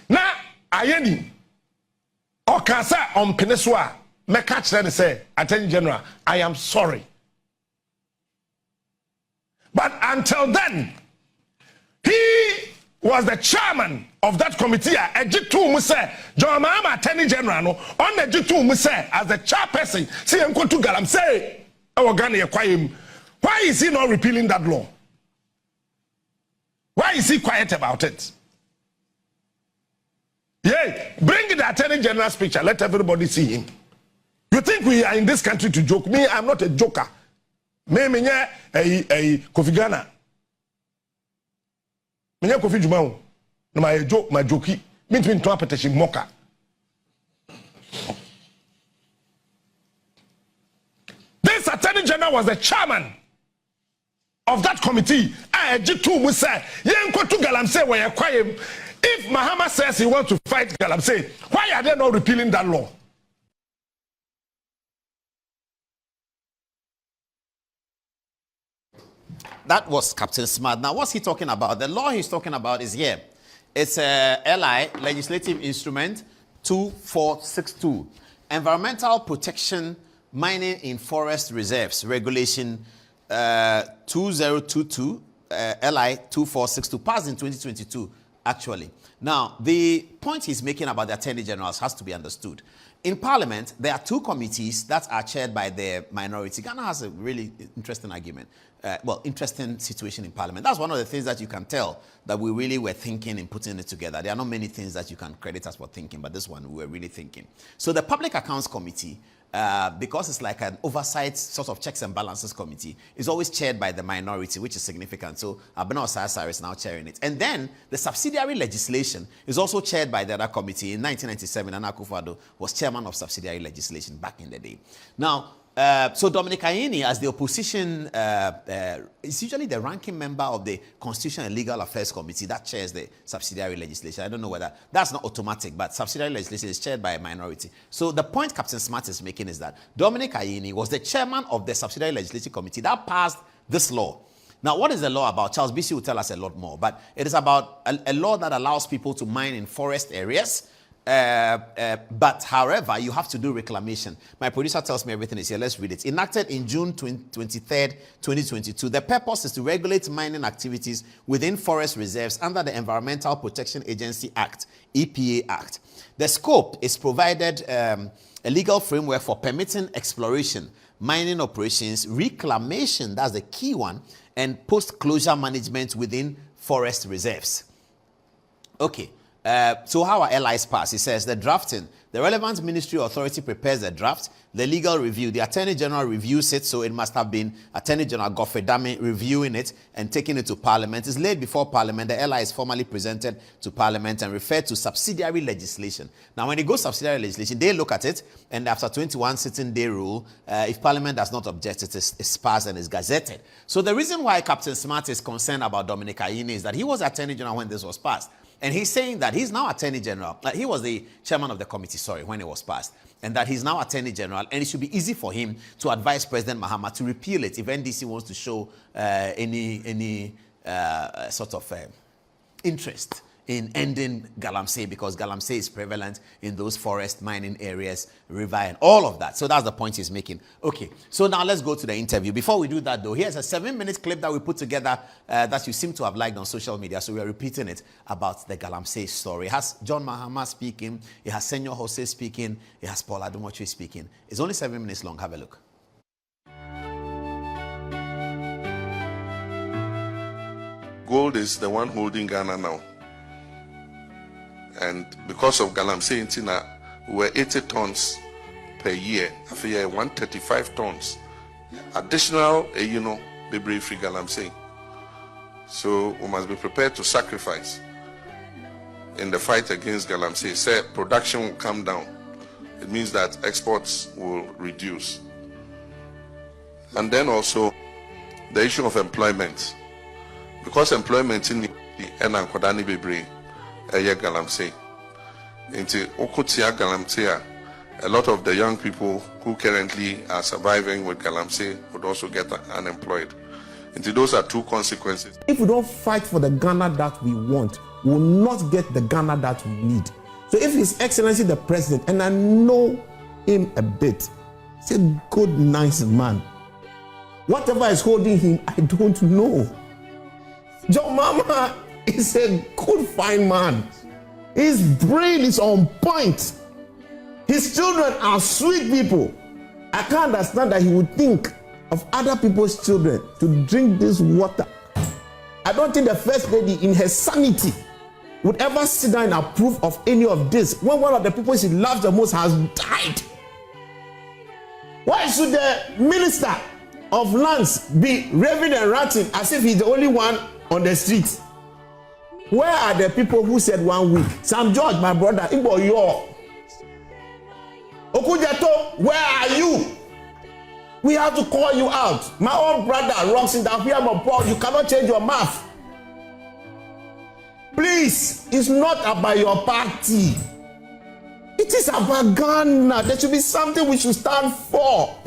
na ayeni o kasa on peneswa me catch them say Attorney General, I am sorry, but until then he was the chairman of that committee. Ejitu mu say John Mahama Attorney General no on ejitu mu say as the chairperson see enko to Galamsey e wo Ghana ye kwayem. Why is he not repealing that law? Why is he quiet about it? Yeah, bring the Attorney General's picture. Let everybody see him. You think we are in this country to joke? Me, I'm not a joker. Me, a Kofi Ghana. Me, Kofi Jumau. No, my joke, my jokey. Me, to interpret moka. This Attorney General was the chairman of that committee. If Mahama says he wants to fight Galamsey, why are they not repealing that law? that was Captain Smart. Now, what's he talking about? The law he's talking about is here. It's a LI, Legislative Instrument 2462, Environmental Protection Mining in Forest Reserves, Regulation 2022, LI 2462, passed in 2022, actually. Now, the point he's making about the Attorney Generals has to be understood. In Parliament, there are two committees that are chaired by the minority. Ghana has a really interesting argument. Interesting situation in Parliament. That's one of the things that you can tell that we really were thinking in putting it together. There are not many things that you can credit us for thinking, but this one we were really thinking. So the Public Accounts Committee, because it's like an oversight sort of checks and balances committee, is always chaired by the minority, which is significant. So Abena Osasar is now chairing it. And then the subsidiary legislation is also chaired by the other committee. In 1997, Nana Akufo-Addo was chairman of subsidiary legislation back in the day. Now, so Dominic Ayeni, as the opposition, is usually the ranking member of the Constitution and Legal Affairs Committee that chairs the subsidiary legislation. I don't know whether that's not automatic, but subsidiary legislation is chaired by a minority. So the point Captain Smart is making is that Dominic Ayeni was the chairman of the subsidiary legislative committee that passed this law. Now, what is the law about? Charles BC will tell us a lot more, but it is about a law that allows people to mine in forest areas. But however, you have to do reclamation. My producer tells me everything is here. Let's read it. Enacted in June 23rd, 2022. The purpose is to regulate mining activities within forest reserves under the Environmental Protection Agency Act, EPA Act. The scope is provided a legal framework for permitting exploration, mining operations, reclamation, that's the key one, and post-closure management within forest reserves. Okay. So how are allies passed? He says the drafting. The relevant ministry authority prepares the draft. The legal review. The Attorney General reviews it, so it must have been Attorney General Godfrey Dame reviewing it and taking it to Parliament. It's laid before Parliament. The LI is formally presented to Parliament and referred to subsidiary legislation. Now, when it goes subsidiary legislation, they look at it, and after 21 sitting day rule, if Parliament does not object, it is passed and is gazetted. So the reason why Captain Smart is concerned about Dominic Ayeni is that he was Attorney General when this was passed. And he's saying that he's now Attorney General. He was the chairman of the committee, when it was passed. And that he's now Attorney General. And it should be easy for him to advise President Mahama to repeal it if NDC wants to show any sort of interest in ending Galamsey, because Galamsey is prevalent in those forest mining areas, river, and all of that. So that's the point he's making. Okay, so now let's go to the interview. Before we do that, though, here's a 7-minute clip that we put together that you seem to have liked on social media. So we are repeating it about the Galamsey story. It has John Mahama speaking, it has Senor Jose speaking, it has Paul Adumoche speaking. It's only 7 minutes long. Have a look. Gold is the one holding Ghana now. And because of Galamsey, we were 80 tons per year. After year, 135 tons. Additional, Bebri free Galamsey. So we must be prepared to sacrifice in the fight against Galamsey. Say production will come down. It means that exports will reduce. And then also the issue of employment. Because employment in the Enankodani Bebri. Galamsey. Into Okutia Galamsey, a lot of the young people who currently are surviving with Galamsey would also get unemployed. Into those are two consequences. If we don't fight for the Ghana that we want, we will not get the Ghana that we need. So if His Excellency the President, and I know him a bit, he's a good, nice man. Whatever is holding him, I don't know. John Mama is a good, fine man. His brain is on point. His children are sweet people. I can't understand that he would think of other people's children to drink this water. I don't think the First Lady in her sanity would ever sit down and approve of any of this when one of the people she loves the most has died. Why should the Minister of Lands be raving and ranting as if he's the only one on the street? Where are the people who said 1 week? Sam George, my brother, Igbo Yo. Okujato, where are you? We have to call you out. My own brother rocks in the Paul. You cannot change your mouth. Please, it's not about your party. It is about Ghana. There should be something we should stand for.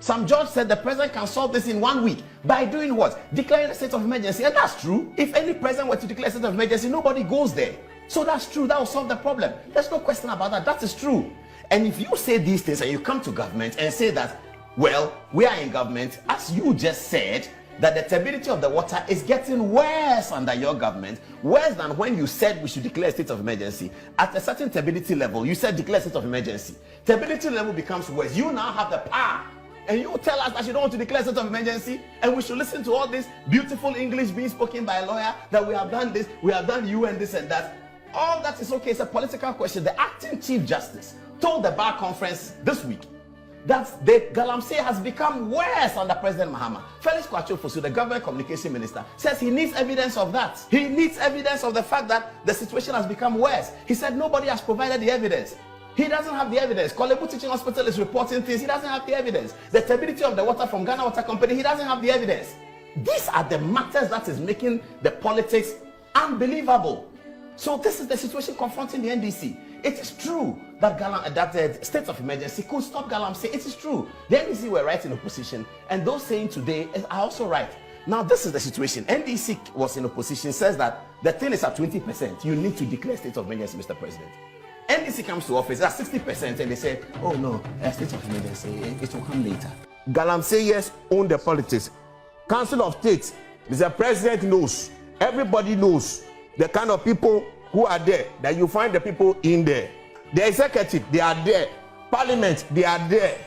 Some judge said the president can solve this in 1 week by doing what? Declaring a state of emergency. And that's true. If any president were to declare a state of emergency, nobody goes there. So that's true. That will solve the problem. There's no question about that. That is true. And if you say these things and you come to government and say that, well, we are in government, as you just said, that the turbidity of the water is getting worse under your government, worse than when you said we should declare a state of emergency. At a certain turbidity level, you said declare a state of emergency. Turbidity level becomes worse. You now have the power. And you tell us that you don't want to declare a state of emergency, and we should listen to all this beautiful English being spoken by a lawyer, that we have done this, we have done you and this and that. All that is okay. It's a political question. The acting Chief Justice told the bar conference this week that the Galamsey has become worse under President Mahama. Felix Kwatso-Fosu, the government communication minister, says he needs evidence of that. He needs evidence of the fact that the situation has become worse. He said nobody has provided the evidence. He doesn't have the evidence. Kolebu Teaching Hospital is reporting things. He doesn't have the evidence. The turbidity of the water from Ghana Water Company, he doesn't have the evidence. These are the matters that is making the politics unbelievable. So this is the situation confronting the NDC. It is true that the state of emergency could stop Galamsey. It is true. The NDC were right in opposition, and those saying today are also right. Now this is the situation. NDC was in opposition, says that the thing is at 20%. You need to declare state of emergency, Mr. President. NDC comes to office at 60%, and they say, oh no, a state of emergency, it will come later. Galamseyers own the politics. Council of State, Mr. President knows, everybody knows the kind of people who are there, that you find the people in there. The executive, they are there. Parliament, they are there.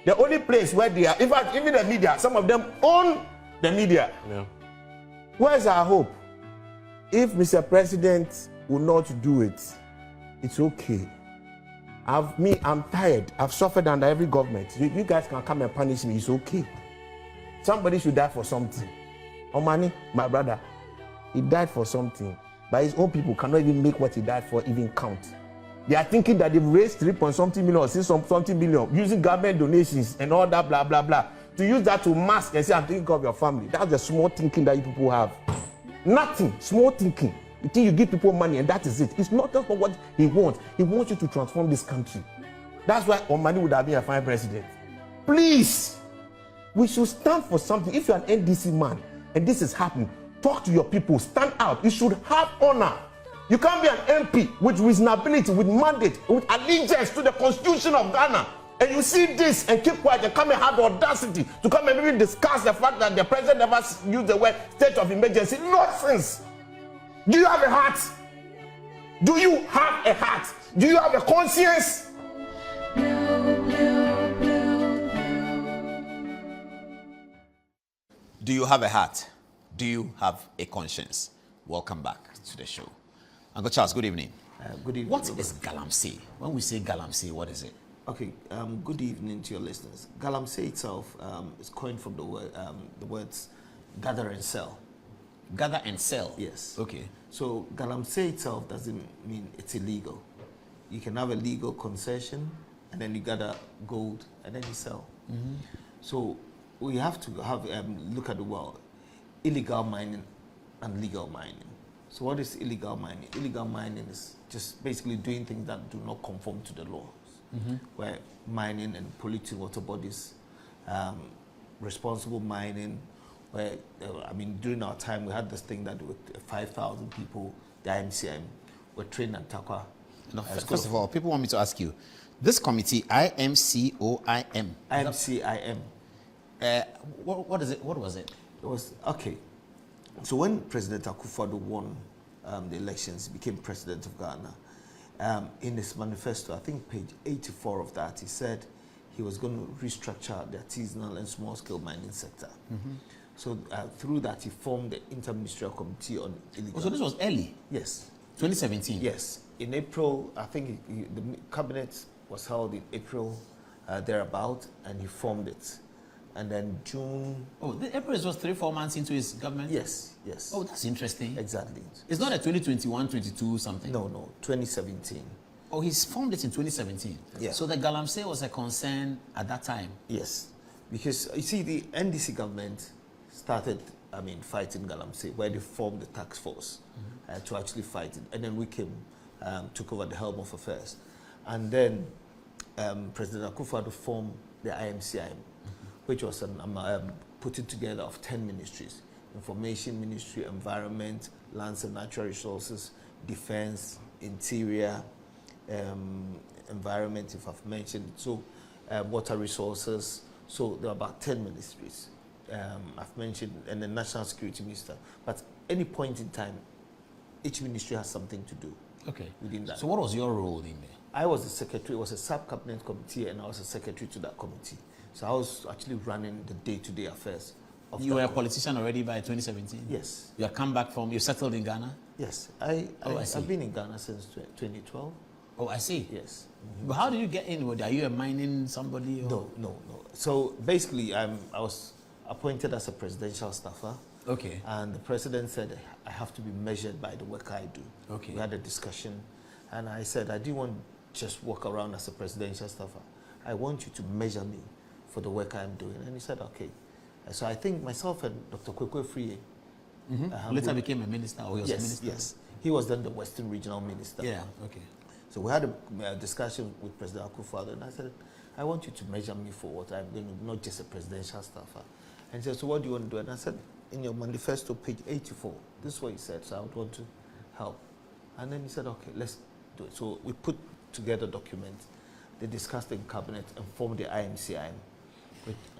The only place where they are, in fact, even the media, some of them own the media. Yeah. Where's our hope? If Mr. President will not do it, it's okay. I'm tired. I've suffered under every government. You guys can come and punish me. It's okay. Somebody should die for something. Omani, my brother, he died for something. But his own people cannot even make what he died for even count. They are thinking that they've raised 3-something million or 6-something million using government donations and all that blah blah blah. To use that to mask and say, I'm thinking of your family. That's the small thinking that you people have. Nothing. Small thinking. You think you give people money and that is it. It's not just for what he wants. He wants you to transform this country. That's why Omani would have been a fine president. Please, we should stand for something. If you're an NDC man and this is happening, talk to your people, stand out. You should have honor. You can't be an MP with reasonability, with mandate, with allegiance to the Constitution of Ghana. And you see this and keep quiet and come and have the audacity to come and even discuss the fact that the president never used the word state of emergency. Nonsense. Do you have a heart? Do you have a heart? Do you have a conscience? Do you have a heart? Do you have a conscience? Welcome back to the show. Uncle Charles, good evening. Good evening. What is Galamsey? When we say Galamsey, what is it? Okay, good evening to your listeners. Galamsey itself is coined from the words gather and sell. Gather and sell? Yes. Okay. So Galamsey itself doesn't mean it's illegal. You can have a legal concession and then you gather gold and then you sell. Mm-hmm. So we have to have look at the world. Illegal mining and legal mining. So what is illegal mining? Illegal mining is just basically doing things that do not conform to the laws. Mm-hmm. Where mining and polluting water bodies, responsible mining, where, during our time we had this thing that with 5,000 people, the IMCIM, were trained at Takwa. No, first of all, people want me to ask you, this committee, IMCOIM. IMCIM. What is it? What was it? It was, okay. So when President Akufo-Addo won the elections, he became president of Ghana. In his manifesto, I think page 84 of that, he said he was going to restructure the artisanal and small-scale mining sector. Mm-hmm. So through that, he formed the Interministerial Committee on Illegal. Oh, so this was early? Yes. 2017? Yes. In April, I think the cabinet was held in April, thereabout, and he formed it. And then June... Oh, the April was 3-4 months into his government? Yes, yes. Oh, that's interesting. Exactly. It's not a 2021, 22 something? No, 2017. Oh, he's formed it in 2017? Yeah. So the Galamsey was a concern at that time? Yes. Because, you see, the NDC government started, fighting Galamsey, where they formed the task force to actually fight it. And then we came, took over the helm of affairs. And then President Akufo-Addo formed the IMCIM, which was putting together of 10 ministries: Information Ministry, Environment, Lands and Natural Resources, Defense, Interior, Environment, if I've mentioned, so Water Resources. So there are about 10 ministries I've mentioned, and the National Security Minister. But any point in time, each ministry has something to do. Okay. Within that. So what was your role in there? I was the secretary. It was a sub-cabinet committee, and I was a secretary to that committee. So I was actually running the day-to-day affairs of You that were a committee. politician already by 2017? Yes. You had come back from, you settled in Ghana? Yes. I see. I've been in Ghana since 2012. Oh, I see. Yes. But how did you get in? Are you a mining somebody? Or? No. So basically, I was appointed as a presidential staffer. Okay. And the president said I have to be measured by the work I do. Okay. We had a discussion, and I said I didn't want to just walk around as a presidential staffer. I want you to measure me for the work I'm doing. And he said, okay. So I think myself and Dr. Kwekwe Friye. Later became a minister, or he was a Yes, minister? yes. He was then the Western Regional Minister. Yeah, okay. So we had a discussion with President Akufo-Addo, and I said, I want you to measure me for what I'm going to do, not just a presidential staffer. And he said, so what do you want to do? And I said, in your manifesto, page 84, this is what he said, so I would want to help. And then he said, okay, let's do it. So we put together documents. They discussed in cabinet and formed the IMCIM,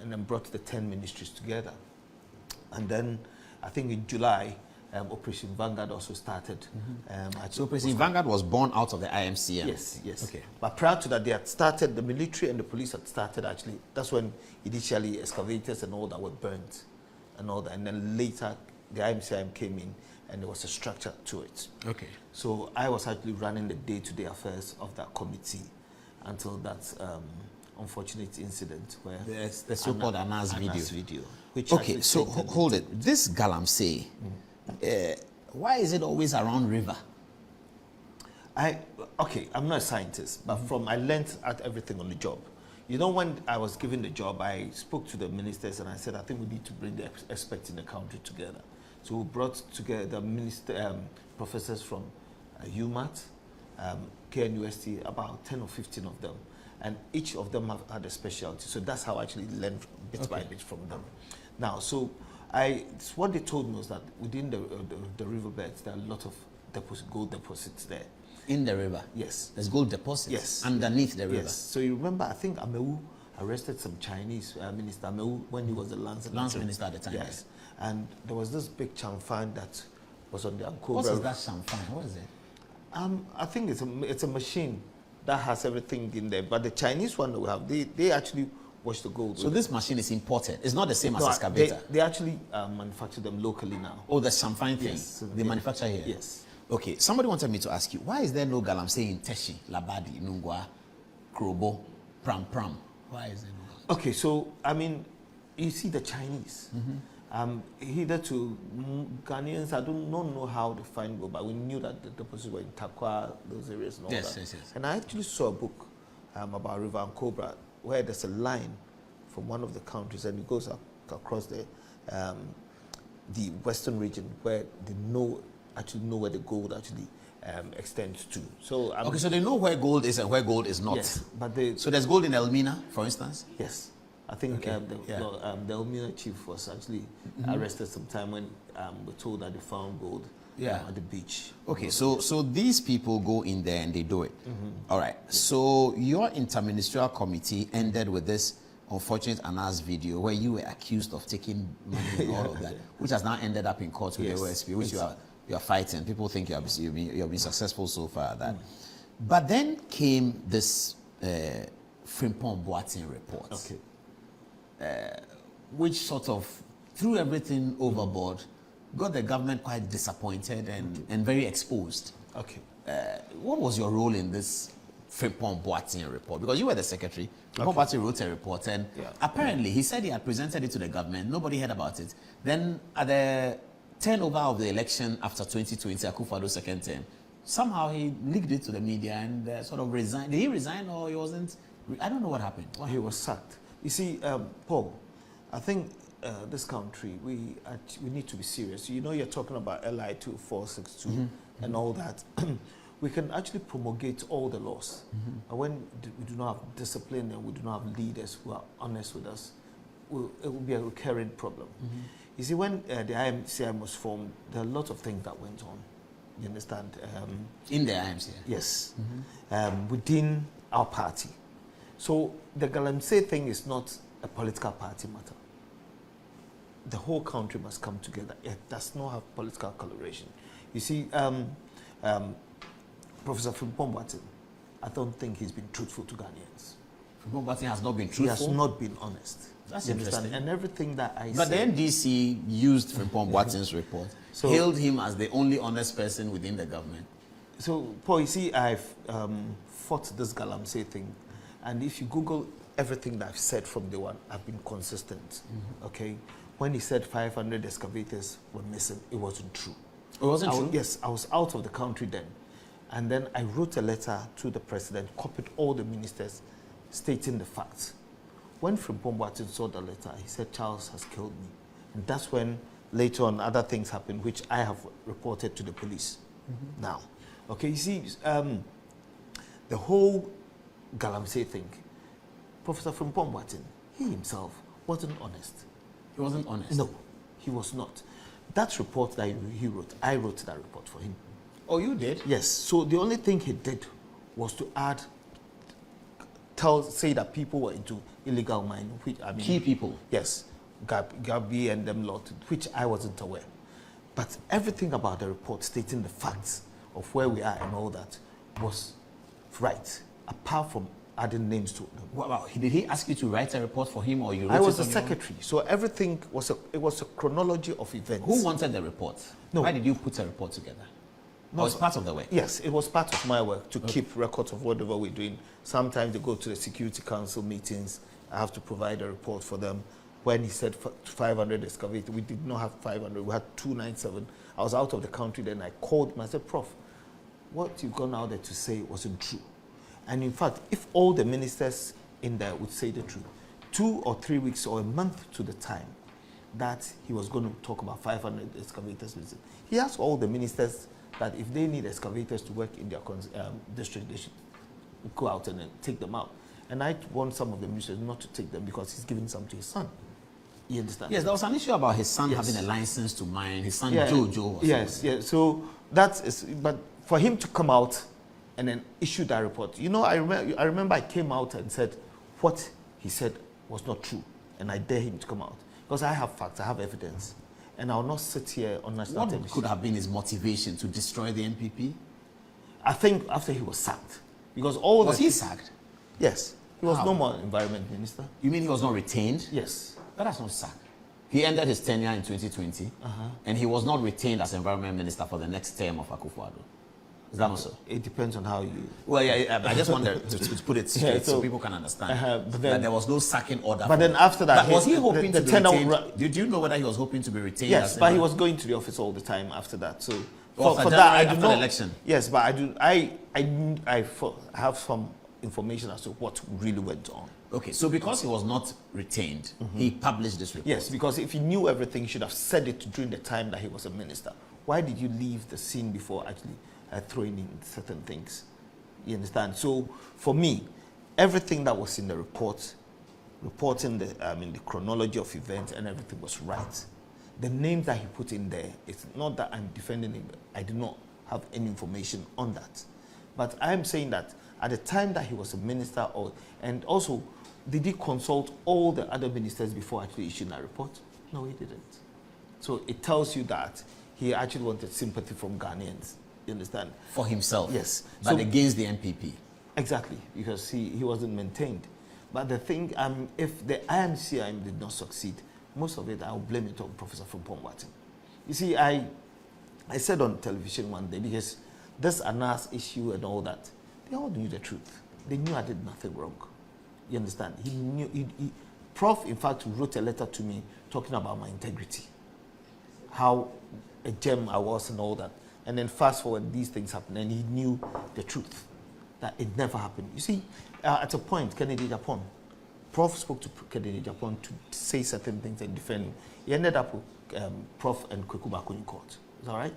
and then brought the 10 ministries together. And then I think in July, Operation Vanguard also started. So President Vanguard was born out of the IMCM? Yes. Okay. But prior to that, they had started, the military and the police had started actually. That's when initially excavators and all that were burnt and all that. And then later, the IMCIM came in and there was a structure to it. Okay. So I was actually running the day-to-day affairs of that committee until that unfortunate incident where the so-called Anas video. Which Okay, actually so tainted hold it. This Galamsey, why is it always around river? I'm not a scientist, but I learned at everything on the job. You know, when I was given the job, I spoke to the ministers and I said, I think we need to bring the experts in the country together. So we brought together the professors from UMAT, KNUST, about 10 or 15 of them. And each of them have had a specialty. So that's how I actually learned bit by bit from them. Now, so what they told me was that within the riverbeds, there are a lot of gold deposits there. In the river? Yes. There's gold deposits? Yes. Underneath the river? Yes. So you remember, I think Amewu arrested some Chinese minister, Amewu, when he was the Lands Minister at the time. Yes. And there was this big chamfan that was on the Ankobra. What is that chamfan? What is it? I think it's a machine that has everything in there. But the Chinese one that we have, they actually wash the gold. So this machine is imported. It's not the same as excavator. They actually manufacture them locally now. Oh, the champagne thing. Yes. They manufacture here. Yes. Okay. Somebody wanted me to ask you, why is there no Galamsey in Teshi, Labadi, Nungwa, Krobo, Pram? Why is there no? Okay, so I mean, you see the Chinese. Hitherto Ghanaians, I don't know how to find gold, but we knew that the deposits were in Takwa, those areas and all that. Yes. And I actually saw a book about River Ankobra where there's a line from one of the countries and it goes across the western region where they actually know where the gold actually extends to. So okay, so they know where gold is and where gold is not. Yes, but so there's gold in Elmina, for instance. Yes, I think the Elmina chief was actually arrested sometime when we're told that they found gold at the beach. Okay, so these people go in there and they do it. All right. So your interministerial committee ended with this unfortunate Anas video where you were accused of taking money and all of that, which has now ended up in court with the OSP, which you are fighting. People think you have been successful so far at that. But then came this Frimpong Boateng report, which sort of threw everything overboard, got the government quite disappointed and very exposed. Okay. What was your role in this Frimpong Boateng report? Because you were the secretary. Frimpong Boateng wrote a report, and apparently he said he had presented it to the government. Nobody heard about it. Then at the turnover of the election after 2020, Akufo-Addo's second term, somehow he leaked it to the media and sort of resigned. Did he resign or he wasn't? I don't know what happened. He was sacked. You see, Paul, I think this country, we need to be serious. You know, you're talking about LI 2462 and all that. We can actually promulgate all the laws. And when we do not have discipline and we do not have leaders who are honest with us, it will be a recurring problem. You see, when the IMCI was formed, there are a lot of things that went on. You understand? In the IMCI? Yes. Within our party. So the Galamsey thing is not a political party matter. The whole country must come together. It does not have political coloration. You see, Professor Frimpong Boateng, I don't think he's been truthful to Ghanaians. Frimpong Boateng has not been truthful? He has not been honest. That's you interesting. Understand? And everything that I But said, the NDC used Frimpong Boateng's report, hailed him as the only honest person within the government. So, Paul, you see, I've fought this Galamsey thing, and if you Google everything that I've said from day one, I've been consistent. Okay? When he said 500 excavators were missing, it wasn't true. It wasn't true? Yes, I was out of the country then. And then I wrote a letter to the president, copied all the ministers, stating the facts. When Frimpong Boateng saw the letter, he said, Charles has killed me. And that's when later on other things happened, which I have reported to the police now. Okay, you see, the whole Galamsey thing, Professor Frimpong Boateng, he himself wasn't honest. He wasn't honest? No, he was not. That report that he wrote, I wrote that report for him. Oh, you did? Yes. So the only thing he did was to add, say that people were into illegal mining, which I mean, key people. Yes, Gabi and them lot, which I wasn't aware. But everything about the report stating the facts of where we are and all that was right, apart from adding names to them. Wow. Did he ask you to write a report for him, or you wrote I was it the secretary, so everything was it was a chronology of events. Who wanted the report? No. Why did you put a report together? No, it's part of the work? Yes, it was part of my work to keep records of whatever we're doing. Sometimes they go to the Security Council meetings. I have to provide a report for them. When he said 500 excavators, we did not have 500. We had 297. I was out of the country then. I called him. I said, Prof, what you've gone out there to say wasn't true. And in fact, if all the ministers in there would say the truth, 2 or 3 weeks or a month to the time that he was going to talk about 500 excavators, he asked all the ministers that if they need excavators to work in their district, they should go out and then take them out. And I want some of the ministers not to take them because he's giving some to his son. You understand? Yes, there was an issue about his son having a license to mine, his son Jojo. Yes, yes. So that is, but for him to come out and then issue that report, you know, I remember I came out and said what he said was not true, and I dare him to come out because I have facts, I have evidence. And I will not sit here on national television. What could have been his motivation to destroy the NPP? I think after he was sacked. Because all Was he sacked? Yes. He was How? no more environment minister. You mean he was not retained? Yes. But that's not sacked. He ended his tenure in 2020, and he was not retained as environment minister for the next term of Akufo-Addo. Is that not so? It depends on how you... Well, yeah, I just wanted to put it straight so people can understand but then, that there was no sacking order. But then after that... But was he hoping to be retained? Did you know whether he was hoping to be retained? Yes, but he was going to the office all the time after that. So for that, I do not... election? Yes, but I have some information as to what really went on. Okay, so because he was not retained, he published this report. Yes, because if he knew everything, he should have said it during the time that he was a minister. Why did you leave the scene before actually throwing in certain things? You understand? So for me, everything that was in the report, reporting the chronology of events and everything was right. The names that he put in there, it's not that I'm defending him. I do not have any information on that. But I'm saying that at the time that he was a minister, and also, did he consult all the other ministers before actually issuing that report? No, he didn't. So it tells you that he actually wanted sympathy from Ghanaians. You understand? For himself? Yes. But against the NPP? Exactly, because he wasn't maintained. But the thing, if the IMCI did not succeed, most of it, I'll blame it on Professor Frimpong Boateng. You see, I said on television one day, because this ANAS issue and all that, they all knew the truth. They knew I did nothing wrong. You understand? He knew, Prof, in fact, wrote a letter to me talking about my integrity, how a gem I was and all that. And then fast forward, these things happened, and he knew the truth, that it never happened. You see, at a point, Kennedy Japan, Prof spoke to Kennedy Japan to say certain things and defend him. He ended up with Prof and Kweku Bako in court. Is that right?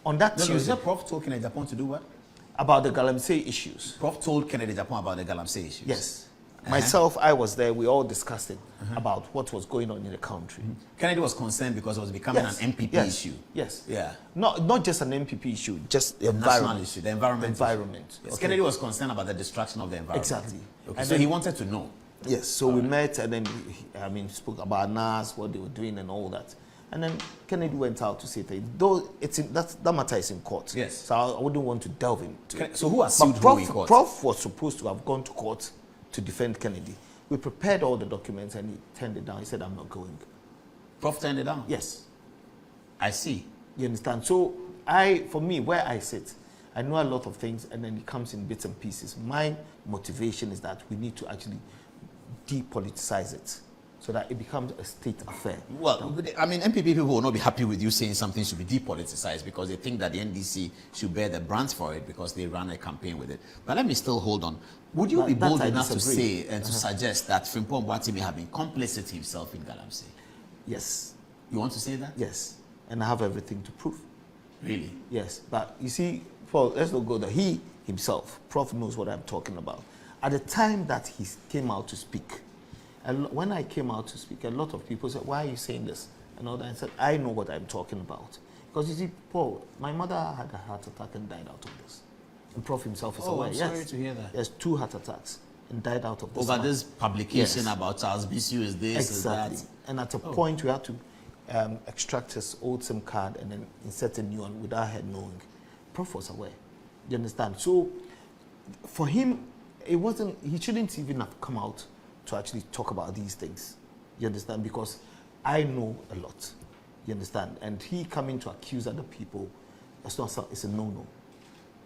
On that Tuesday... Is that Prof told Kennedy Japan to do what? About the Galamsey issues. Prof told Kennedy Japan about the Galamsey issues? Yes. Myself, I was there. We all discussed it about what was going on in the country. Kennedy was concerned because it was becoming an MPP issue. Yes. Yeah. Not just an MPP issue, just the National environment. issue, the environment. Environment. Yes. Okay. Kennedy was concerned about the destruction of the environment. Exactly. Okay. And So then he wanted to know. Yes. So we met, and then spoke about NAS, what they were doing, and all that. And then Kennedy went out to say things. Though that matter is in court. Yes. So I wouldn't want to delve into it. So who has sued who in court? Prof was supposed to have gone to court to defend Kennedy. We prepared all the documents, and he turned it down. He said, "I'm not going." Prof turned it down? Yes. I see. You understand? So for me, where I sit, I know a lot of things, and then it comes in bits and pieces. My motivation is that we need to actually depoliticize it so that it becomes a state affair. Well, I mean, MPP people will not be happy with you saying something should be depoliticized because they think that the NDC should bear the brunt for it because they ran a campaign with it. But let me still hold on. Would you be bold enough to say and to suggest that Frimpong Boateng may have been complicit himself in Galamsey? Yes. You want to say that? Yes. And I have everything to prove. Really? Yes. But you see, Paul, let's not go there. He himself, Prof knows what I'm talking about. At the time that he came out to speak, and when I came out to speak, a lot of people said, "Why are you saying this?" And all that. I said, "I know what I'm talking about." Because you see, Paul, my mother had a heart attack and died out of this. And Prof himself is aware. I'm sorry to hear that. Yes, 2 heart attacks and died out of this. Over this publication about Charles Misuse is this, exactly. is that. And at a point, we had to extract his old SIM card and then insert a new one without her knowing. Prof was aware. You understand? So for him, it wasn't, he shouldn't even have come out to actually talk about these things. You understand? Because I know a lot. You understand? And he coming to accuse other people, it's a no-no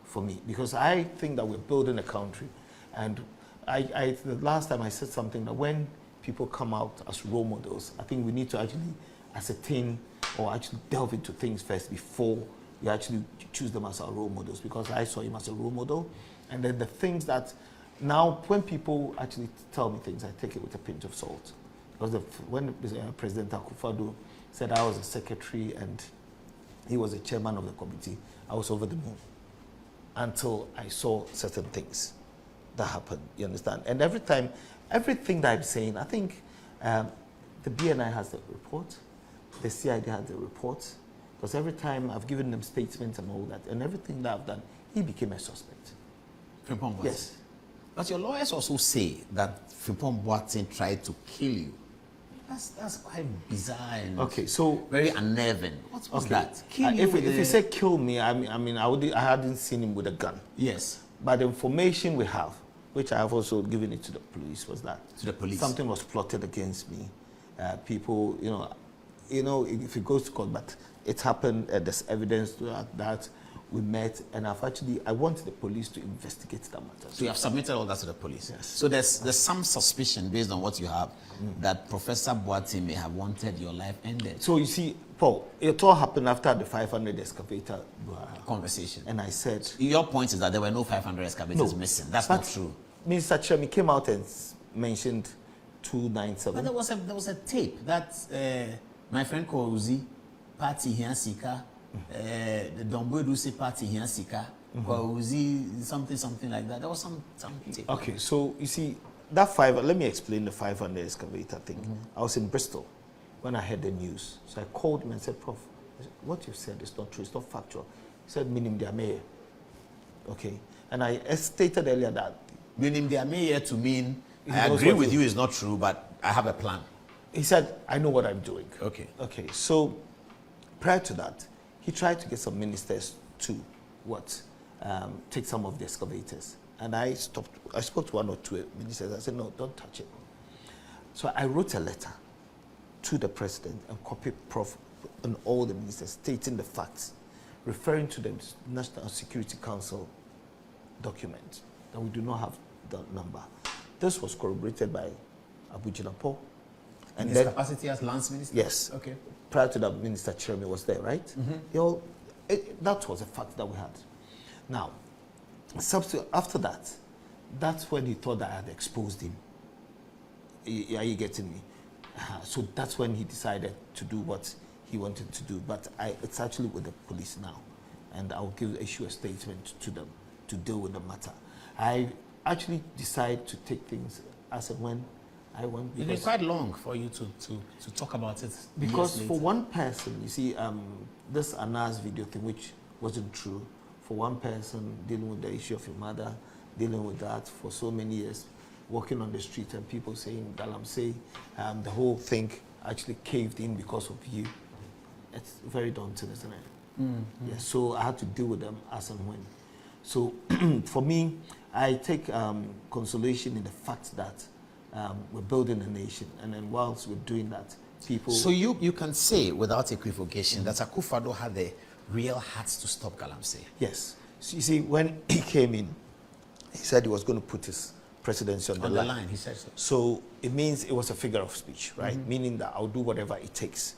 for me. Because I think that we're building a country. And the last time I said something that when people come out as role models, I think we need to actually ascertain or actually delve into things first before we actually choose them as our role models, because I saw him as a role model. And then the things that now when people actually tell me things, I take it with a pinch of salt. Because when President Akufo-Addo said I was a secretary and he was a chairman of the committee, I was over the moon until I saw certain things that happened, you understand? And everything that I'm saying, I think the BNI has the report, the CID has the report, because every time I've given them statements and all that, and everything that I've done, he became a suspect. Frimpong Boateng? Yes. But your lawyers also say that Frimpong Boateng tried to kill you. That's quite bizarre and very unnerving. What's that? Kill you if you say kill me, I hadn't seen him with a gun. Yes. But the information we have, which I have also given it to the police, was that something was plotted against me. People, if it goes to court, but it happened. There's evidence to that. We met, and I wanted the police to investigate that matter. So you have submitted all that to the police? Yes. So there's some suspicion based on what you have that Professor Boateng may have wanted your life ended. So you see, Paul, it all happened after the 500 excavator conversation. And I said... Your point is that there were no 500 excavators missing. That's not true. Mr. Chairman came out and mentioned 297. But there was a tape that my friend Kouzi, party here, Sika, the Domboedusi party here, Sika, Kouzi, something like that. There was some tape. Okay, so you see, let me explain the 500 excavator thing. I was in Bristol when I heard the news. So I called him and said, Prof, what you said is not true, it's not factual. He said, Minim Diameye. Okay. And I stated earlier that Minim Diameye to mean, I agree with you is not true, but I have a plan. He said, I know what I'm doing. Okay. Okay. So prior to that, he tried to get some ministers to take some of the excavators. And I spoke to 1 or 2 ministers. I said, no, don't touch it. So I wrote a letter to the president and copied Prof and all the ministers stating the facts, referring to the National Security Council document that we do not have the number. This was corroborated by Abu Jinapo. And his capacity as lance minister? Yes. Okay. Prior to that, Minister Chirome was there, right? That was a fact that we had. Now, after that, that's when he thought that I had exposed him. Are you getting me? So that's when he decided to do what he wanted to do. But it's actually with the police now. And I'll issue a statement to them to deal with the matter. I actually decided to take things as and when I want. It's been quite long for you to talk about it. Because years for later. one person, you see, this Anas video thing, which wasn't true, for one person dealing with the issue of your mother, dealing with that for so many years, walking on the street and people saying, Galamsey, the whole thing actually caved in because of you. It's very daunting, isn't it? Yeah, so I had to deal with them as and when. So for me, I take consolation in the fact that we're building a nation, and then whilst we're doing that, people... So you can say without equivocation that Akufo-Addo had the real heart to stop Galamsey. Yes. So you see, when he came in, he said he was going to put his presidency on the line. He said so. So it means it was a figure of speech, right? Meaning that I'll do whatever it takes.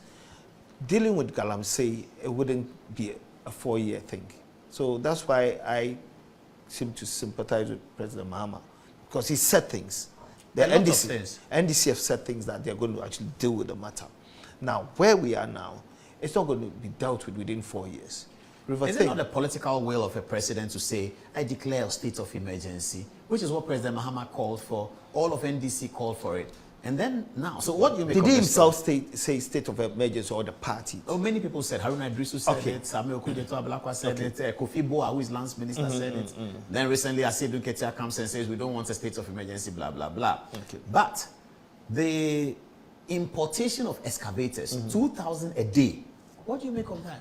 Dealing with Galamsey, it wouldn't be a 4-year thing. So that's why I seem to sympathize with President Mahama, because he said things. The NDC have said things that they're going to actually deal with the matter. Now, where we are now, it's not going to be dealt with within 4 years. Is it not the political will of a president to say, I declare a state of emergency, which is what President Mahama called for, all of NDC called for it, and then now, so what do you make Did of he this himself say state of emergency or the party? Oh, many people said, Haruna Idrisu said it, Samuel Kudeto Ablakwa said it, Kofi Boa, who is Lance Minister, said it. Then recently, Asedu Ketia comes and says, we don't want a state of emergency, blah, blah, blah. But the importation of excavators, 2,000 a day, what do you make of that?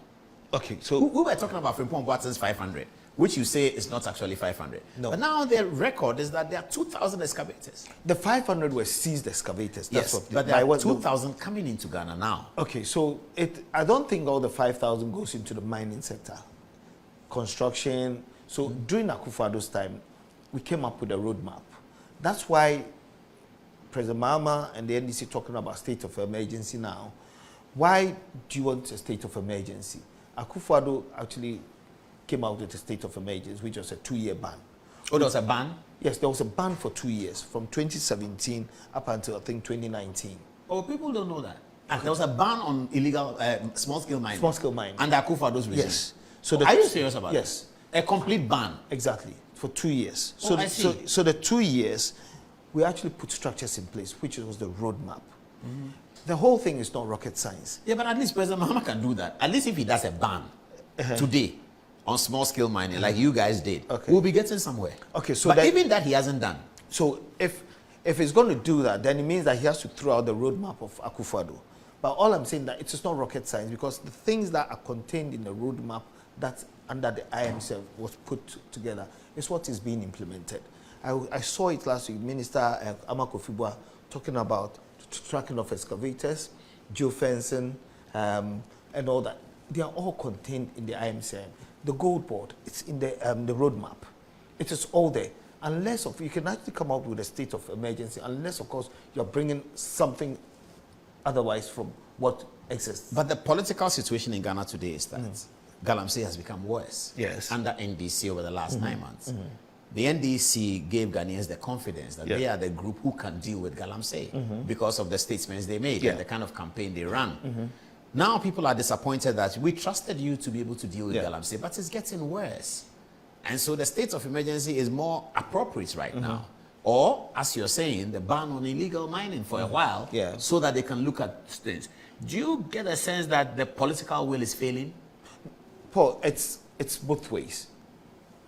Okay, so... We were talking about Frimpong Boateng's 500, which you say is not actually 500. No. But now the record is that there are 2,000 excavators. The 500 were seized excavators. That's Yes, but there are 2,000 coming into Ghana now. Okay, so I don't think all the 5,000 goes into the mining sector. Construction. So during Akufo-Addo's time, we came up with a roadmap. That's why President Mahama and the NDC talking about state of emergency now. Why do you want a state of emergency? Akufo-Addo actually came out with a state of emergency, which was a 2-year ban. Oh, there was a ban? Yes, there was a ban for 2 years, from 2017 up until, I think, 2019. Oh, people don't know that. There was a ban on illegal small-scale mining. Small-scale mining. Under Akufo-Addo's regime. Yes. So Are you serious about yes. that? A complete ban? Exactly, for 2 years. Oh, I see. So the 2 years, we actually put structures in place, which was the roadmap. The whole thing is not rocket science. Yeah, but at least President Mahama can do that. At least if he does a ban today on small-scale mining, like you guys did, we'll be getting somewhere. Okay, so but even that he hasn't done. So if he's going to do that, then it means that he has to throw out the roadmap of Akufo-Addo. But all I'm saying that it is not rocket science, because the things that are contained in the roadmap that's under the IMC was put together is what is being implemented. I saw it last week, Minister Kofi Boa talking about tracking of excavators, geofencing, and all that. They are all contained in the IMCM. The gold board, it's in the roadmap. It is all there. Unless you can actually come up with a state of emergency, unless, of course, you're bringing something otherwise from what exists. But the political situation in Ghana today is that Galamsey has become worse under NDC over the last 9 months. The NDC gave Ghanaians the confidence that they are the group who can deal with Galamsey because of the statements they made and the kind of campaign they ran. Now people are disappointed that we trusted you to be able to deal with Galamsey, but it's getting worse. And so the state of emergency is more appropriate right now. Or, as you're saying, the ban on illegal mining for a while so that they can look at things. Do you get a sense that the political will is failing? Paul, it's both ways.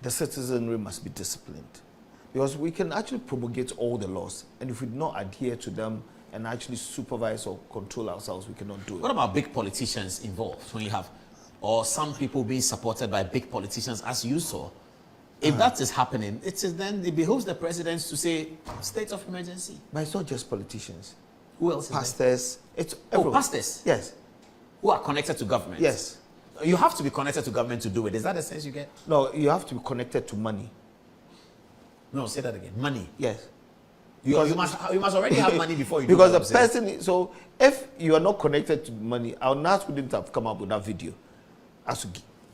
The citizenry must be disciplined, because we can actually promulgate all the laws, and if we do not adhere to them and actually supervise or control ourselves, we cannot do it. What about big politicians involved when you have, or some people being supported by big politicians, as you saw? If that is happening, then it behooves the presidents to say state of emergency. But it's not just politicians. Who else? Pastors. It's everyone. Pastors? Yes. Who are connected to government? Yes. You have to be connected to government to do it. Is that the sense you get? No, you have to be connected to money. No, say that again. Money. Yes. You must already have money before you do because what the person, so if you are not connected to money, our NAS wouldn't have come up with that video as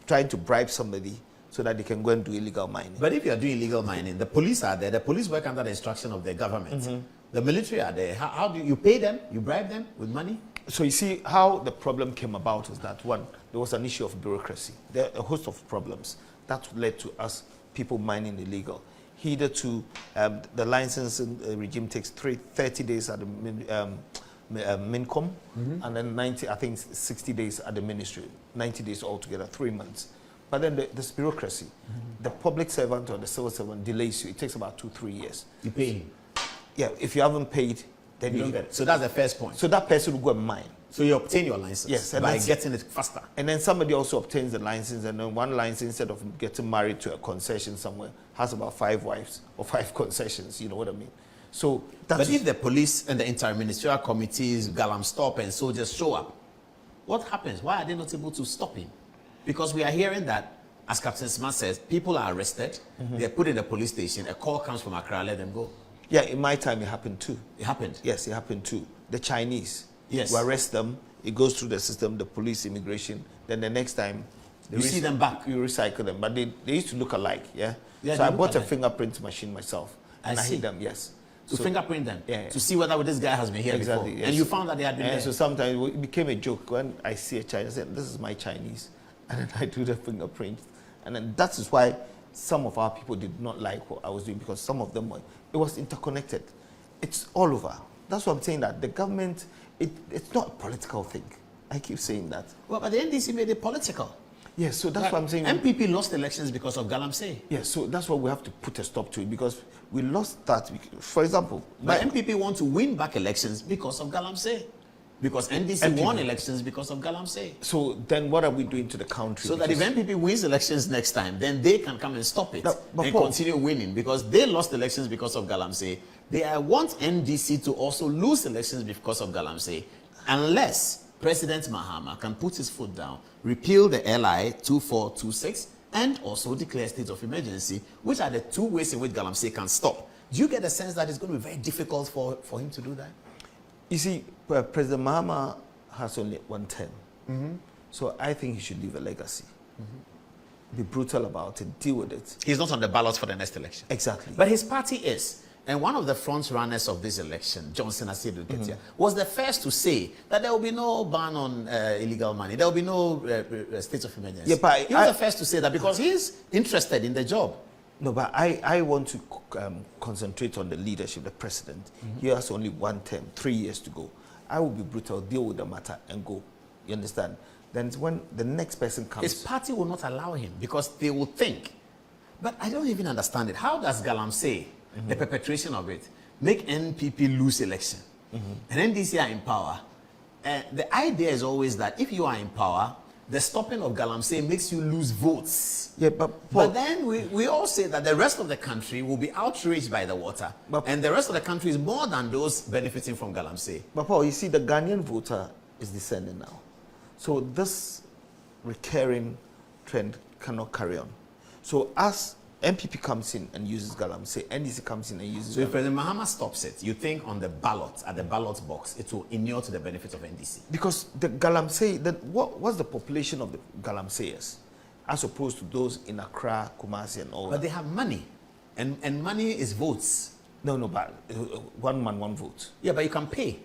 trying to bribe somebody so that they can go and do illegal mining. But if you are doing illegal mining, the police are there. The police work under the instruction of the government. The military are there. How do you pay them? You bribe them with money? So you see how the problem came about is that, one, there was an issue of bureaucracy. There are a host of problems that led to us people mining illegal. Hitherto, the licensing regime takes 30 days at the MINCOM, and then 60 days at the ministry. 90 days altogether, 3 months. But then this bureaucracy, the public servant or the civil servant delays you. It takes about 2-3 years. You pay him. Yeah, if you haven't paid, then You don't get it. So that's the first point. So that person will go and mine. So you obtain your license Yes, and by that's- getting it faster. And then somebody also obtains the license, and then one license, instead of getting married to a concession somewhere, has about 5 wives or 5 concessions. You know what I mean? So that's But if the police and the interministerial committees, Galam stop and soldiers show up, what happens? Why are they not able to stop him? Because we are hearing that, as Captain Smart says, people are arrested, they're put in the police station, a call comes from Accra, let them go. yeah, in my time it happened too. It happened. Yes, it happened too. The Chinese, Yes. you arrest them, it goes through the system, the police, immigration. Then the next time, You see them back. You recycle them, but they used to look alike. Yeah. Yeah, So they I look bought a alike. fingerprint machine myself, and I see. hid them. Yes. To fingerprint them, Yeah. to see whether this guy has been here Exactly. before. Yes. And you found that they had been And there. so sometimes it became a joke when I see a Chinese, I said, "This is my Chinese," and then I do the fingerprint, and then that is why some of our people did not like what I was doing, because some of them it was interconnected. It's all over. That's what I'm saying, that the government, it's not a political thing. I keep saying that. Well, but the NDC made it political. Yes, so that's what I'm saying. MPP lost elections because of Galamsey. Yes, so that's what we have to put a stop to it, because we lost that. For example, But MPP want to win back elections because of Galamsey. Because NDC MPP won elections because of Galamsey. so then what are we doing to the country? So that if Because- MPP wins elections next time, then they can come and stop it No, but and Paul- continue winning, because they lost elections because of Galamsey. They want NDC to also lose elections because of Galamsey, unless President Mahama can put his foot down, repeal the LI 2426, and also declare state of emergency, which are the 2 ways in which Galamsey can stop. Do you get the sense that it's going to be very difficult for him to do that? You see, President Mahama has only 1 term. So I think he should leave a legacy. Be brutal about it, deal with it. He's not on the ballot for the next election. Exactly. But his party is. And one of the front runners of this election, Johnson Asedu Ketia, was the first to say that there will be no ban on illegal money. There will be no state of emergency. Yeah, but he was the first to say that because he's interested in the job. No, but I want to concentrate on the leadership, the president. He has only 1 term, 3 years to go. I will be brutal, deal with the matter, and go. You understand? Then when the next person comes... His party will not allow him because they will think. But I don't even understand it. How does Galamsey, the perpetration of it, make NPP lose election? And NDC are in power. The idea is always that if you are in power, the stopping of Galamsey makes you lose votes. Yeah, But then we all say that the rest of the country will be outraged by the water. And the rest of the country is more than those benefiting from Galamsey. But Paul, you see, the Ghanaian voter is descending now. So this recurring trend cannot carry on. So as MPP comes in and uses Galamsey, NDC comes in and uses So if President Mahama stops it, you think on the ballot, at the ballot box, it will inure to the benefit of NDC? Because the Galamsey, what's the population of the Galamseyers as opposed to those in Accra, Kumasi and all But that? they have money. And money is votes. No, but 1 man, 1 vote. Yeah, but you can pay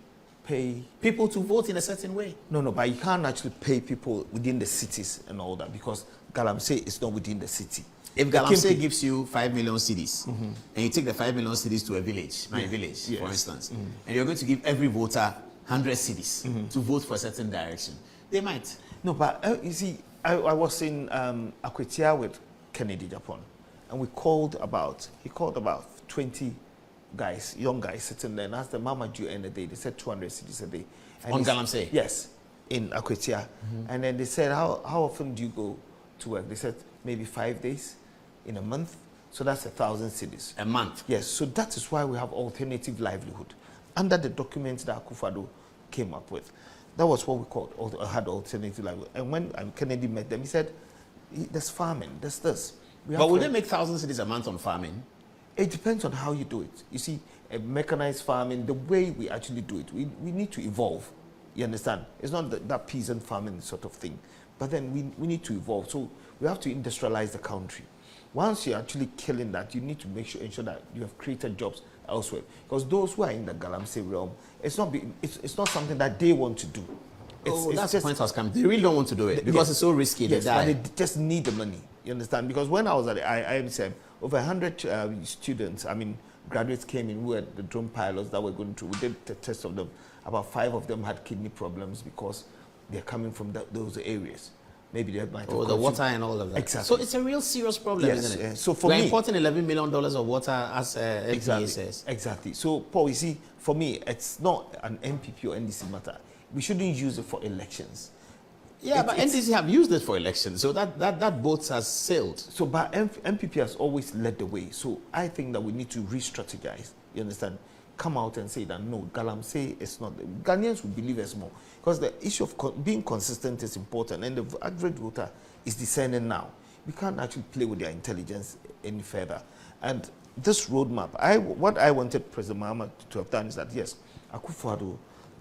people to vote in a certain way. No, but you can't actually pay people within the cities and all that, because Galamsey is not within the city. If Galamsey gives you 5 million cedis, and you take the 5 million cedis to a village, my village, for instance, and you're going to give every voter 100 cedis to vote for a certain direction, they might. No, but you see, I was in Akwetia with Kennedy Japan, and he called about 20 guys, young guys sitting there, and asked them, how much do you earn a day? They said 200 cedis a day. And On Galamsey? Yes, in Akwetia. And then they said, how often do you go to work? They said, maybe 5 days in a month. So that's 1,000 cedis. A month? Yes, so that is why we have alternative livelihood. Under the documents that Akufo-Addo came up with, that was what we called, had alternative livelihood. And when Kennedy met them, he said, there's farming, there's this. But will they make 1,000 cedis a month on farming? It depends on how you do it. You see, mechanized farming, the way we actually do it, we need to evolve. You understand? It's not that peasant farming sort of thing. But then we need to evolve. So we have to industrialize the country. Once you're actually killing that, you need to ensure that you have created jobs elsewhere. Because those who are in the Galamsey realm, it's not something that they want to do. That's the point I was coming. They really don't want to do it because it's so risky. Yes, they die. but they just need the money. You understand? Because when I was at the IMCM, over 100 students, graduates came in who were the drone pilots that were going through. We did the test of them. About 5 of them had kidney problems because they're coming from those areas. Maybe they might have the water and all of that. Exactly. So it's a real serious problem, Yes, isn't it? yeah. So for we're me, importing $11 million of water, as NPA exactly, says. Exactly. So, Paul, you see, for me, it's not an MPP or NDC matter. We shouldn't use it for elections. Yeah, but NDC have used it for elections, so that boat has sailed. So, but MPP has always led the way. So, I think that we need to re-strategize. You understand? Come out and say that no, Galamsey is not. Ghanaians will believe us more because the issue of being consistent is important, and the average voter is discerning now. We can't actually play with their intelligence any further. And this roadmap, what I wanted President Mahama to have done is that yes, Akufo-Addo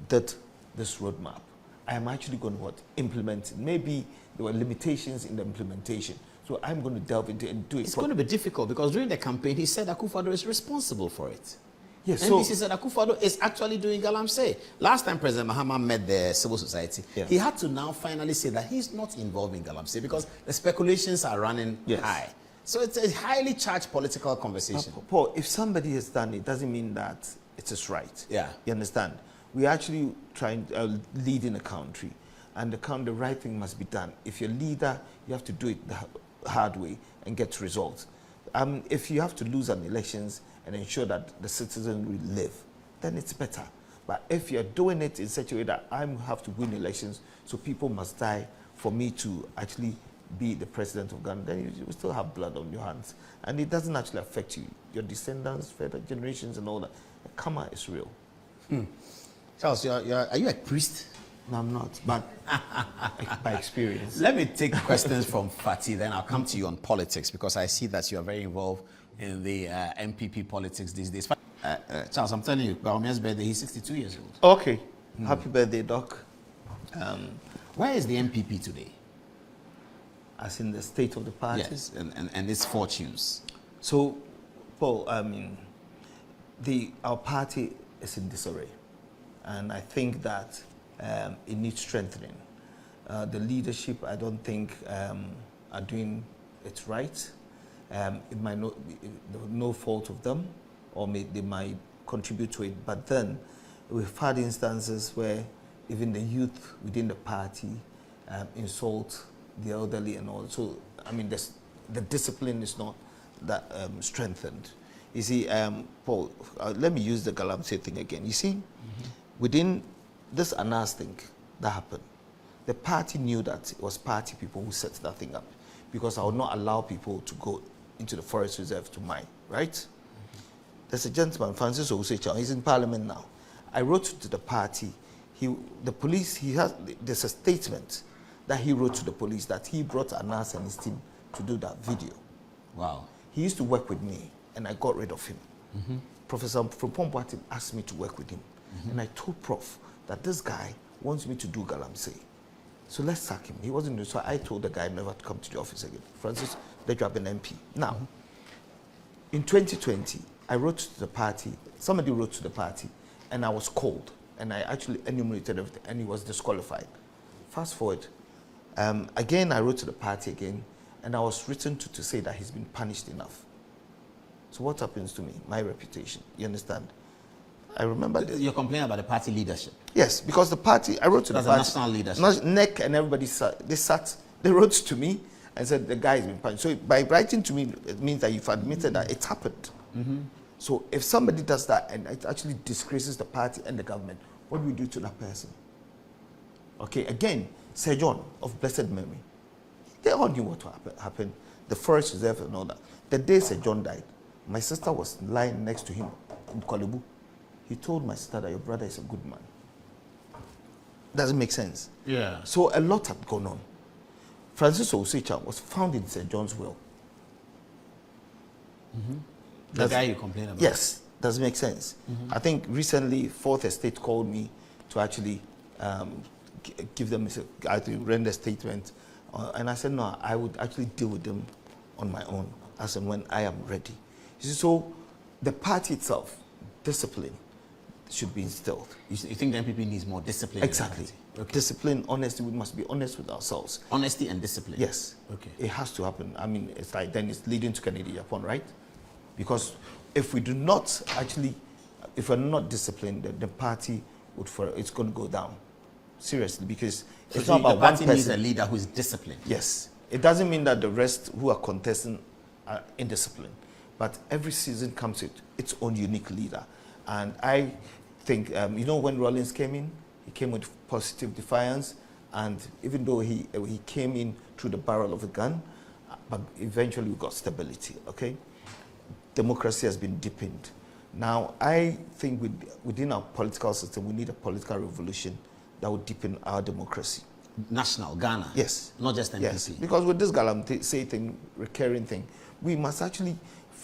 did this roadmap. I am actually going to implement it. Maybe there were limitations in the implementation. So I'm going to delve into it and do it. It's going to be difficult because during the campaign, he said Akufo-Addo is responsible for it. Yes, NDC said Akufo-Addo is actually doing Galamsey. Last time President Mahama met the civil society, he had to now finally say that he's not involved in Galamsey because the speculations are running high. So it's a highly charged political conversation. Paul, if somebody has done it, doesn't mean that it is right. Yeah. You understand? We're actually trying to lead in a country, and the right thing must be done. If you're a leader, you have to do it the hard way and get results. If you have to lose an elections and ensure that the citizen will live, then it's better. But if you're doing it in such a way that I have to win elections, so people must die for me to actually be the president of Ghana, then you still have blood on your hands. And it doesn't actually affect you, your descendants, further generations and all that. The karma is real. Charles, are you a priest? No, I'm not, but by experience. Let me take questions from Fatih, then I'll come to you on politics because I see that you are very involved in the MPP politics these days. Charles, I'm telling you, Baumia's birthday, he's 62 years old. Okay. Happy birthday, Doc. Where is the MPP today? As in the state of the party? Yes, and its fortunes. So, Paul, our party is in disarray. And I think that it needs strengthening. The leadership, I don't think, are doing it right. It might not be no fault of them, or they might contribute to it. But then we've had instances where even the youth within the party insult the elderly and all. So, the discipline is not that strengthened. You see, Paul, let me use the Galamsey thing again. You see, within this Anas thing that happened, the party knew that it was party people who set that thing up because I would not allow people to go into the forest reserve to mine, right? There's a gentleman, Francis Ousecha, he's in parliament now. I wrote to the party, there's a statement that he wrote to the police that he brought Anas and his team to do that video. Wow. He used to work with me and I got rid of him. Professor Frumpong asked me to work with him. And I told Prof that this guy wants me to do Galamsey. So let's sack him. He wasn't doing so. I told the guy never to come to the office again. Francis, let you have an MP. Now, in 2020, I wrote to the party, somebody wrote to the party, and I was called. And I actually enumerated everything, and he was disqualified. Fast forward. Again, I wrote to the party again, and I was written to say that he's been punished enough. So what happens to me? My reputation. You understand? I remember. You're complaining about the party leadership? Yes, because the party, I wrote to the party. National leadership. NEC and everybody they wrote to me and said the guy has been punished. So by writing to me, it means that you've admitted that it happened. So if somebody does that and it actually disgraces the party and the government, what do we do to that person? Okay, again, Sir John of blessed memory, they all knew what happened. The forest reserve and all that. The day Sir John died, my sister was lying next to him in Kolebu. He told my sister that your brother is a good man. Doesn't make sense. Yeah. So a lot had gone on. Francis Ousecha was found in St. John's will. The guy you complain about? Yes, doesn't make sense. I think recently Fourth Estate called me to actually give them to render a statement. And I said, no, I would actually deal with them on my own as and when I am ready. You see, so the party itself, discipline, should be instilled. You think the MPP needs more discipline? Exactly. Okay. Discipline, honesty, we must be honest with ourselves. Honesty and discipline. Yes. Okay. It has to happen. I mean, it's like then it's leading to Kennedy Japan, right? Because if we do not actually, if we're not disciplined, the party it's going to go down. Seriously, because it's not about the party one needs person. a leader who is disciplined. Yes. It doesn't mean that the rest who are contesting are indisciplined. But every season comes with its own unique leader. And I think, when Rawlings came in, he came with positive defiance. And even though he came in through the barrel of a gun, but eventually we got stability, okay? Democracy has been deepened. Now, I think within our political system, we need a political revolution that would deepen our democracy. National, Ghana. Yes. Not just NPC. Yes. Because with this galamsey thing, recurring thing, we must actually,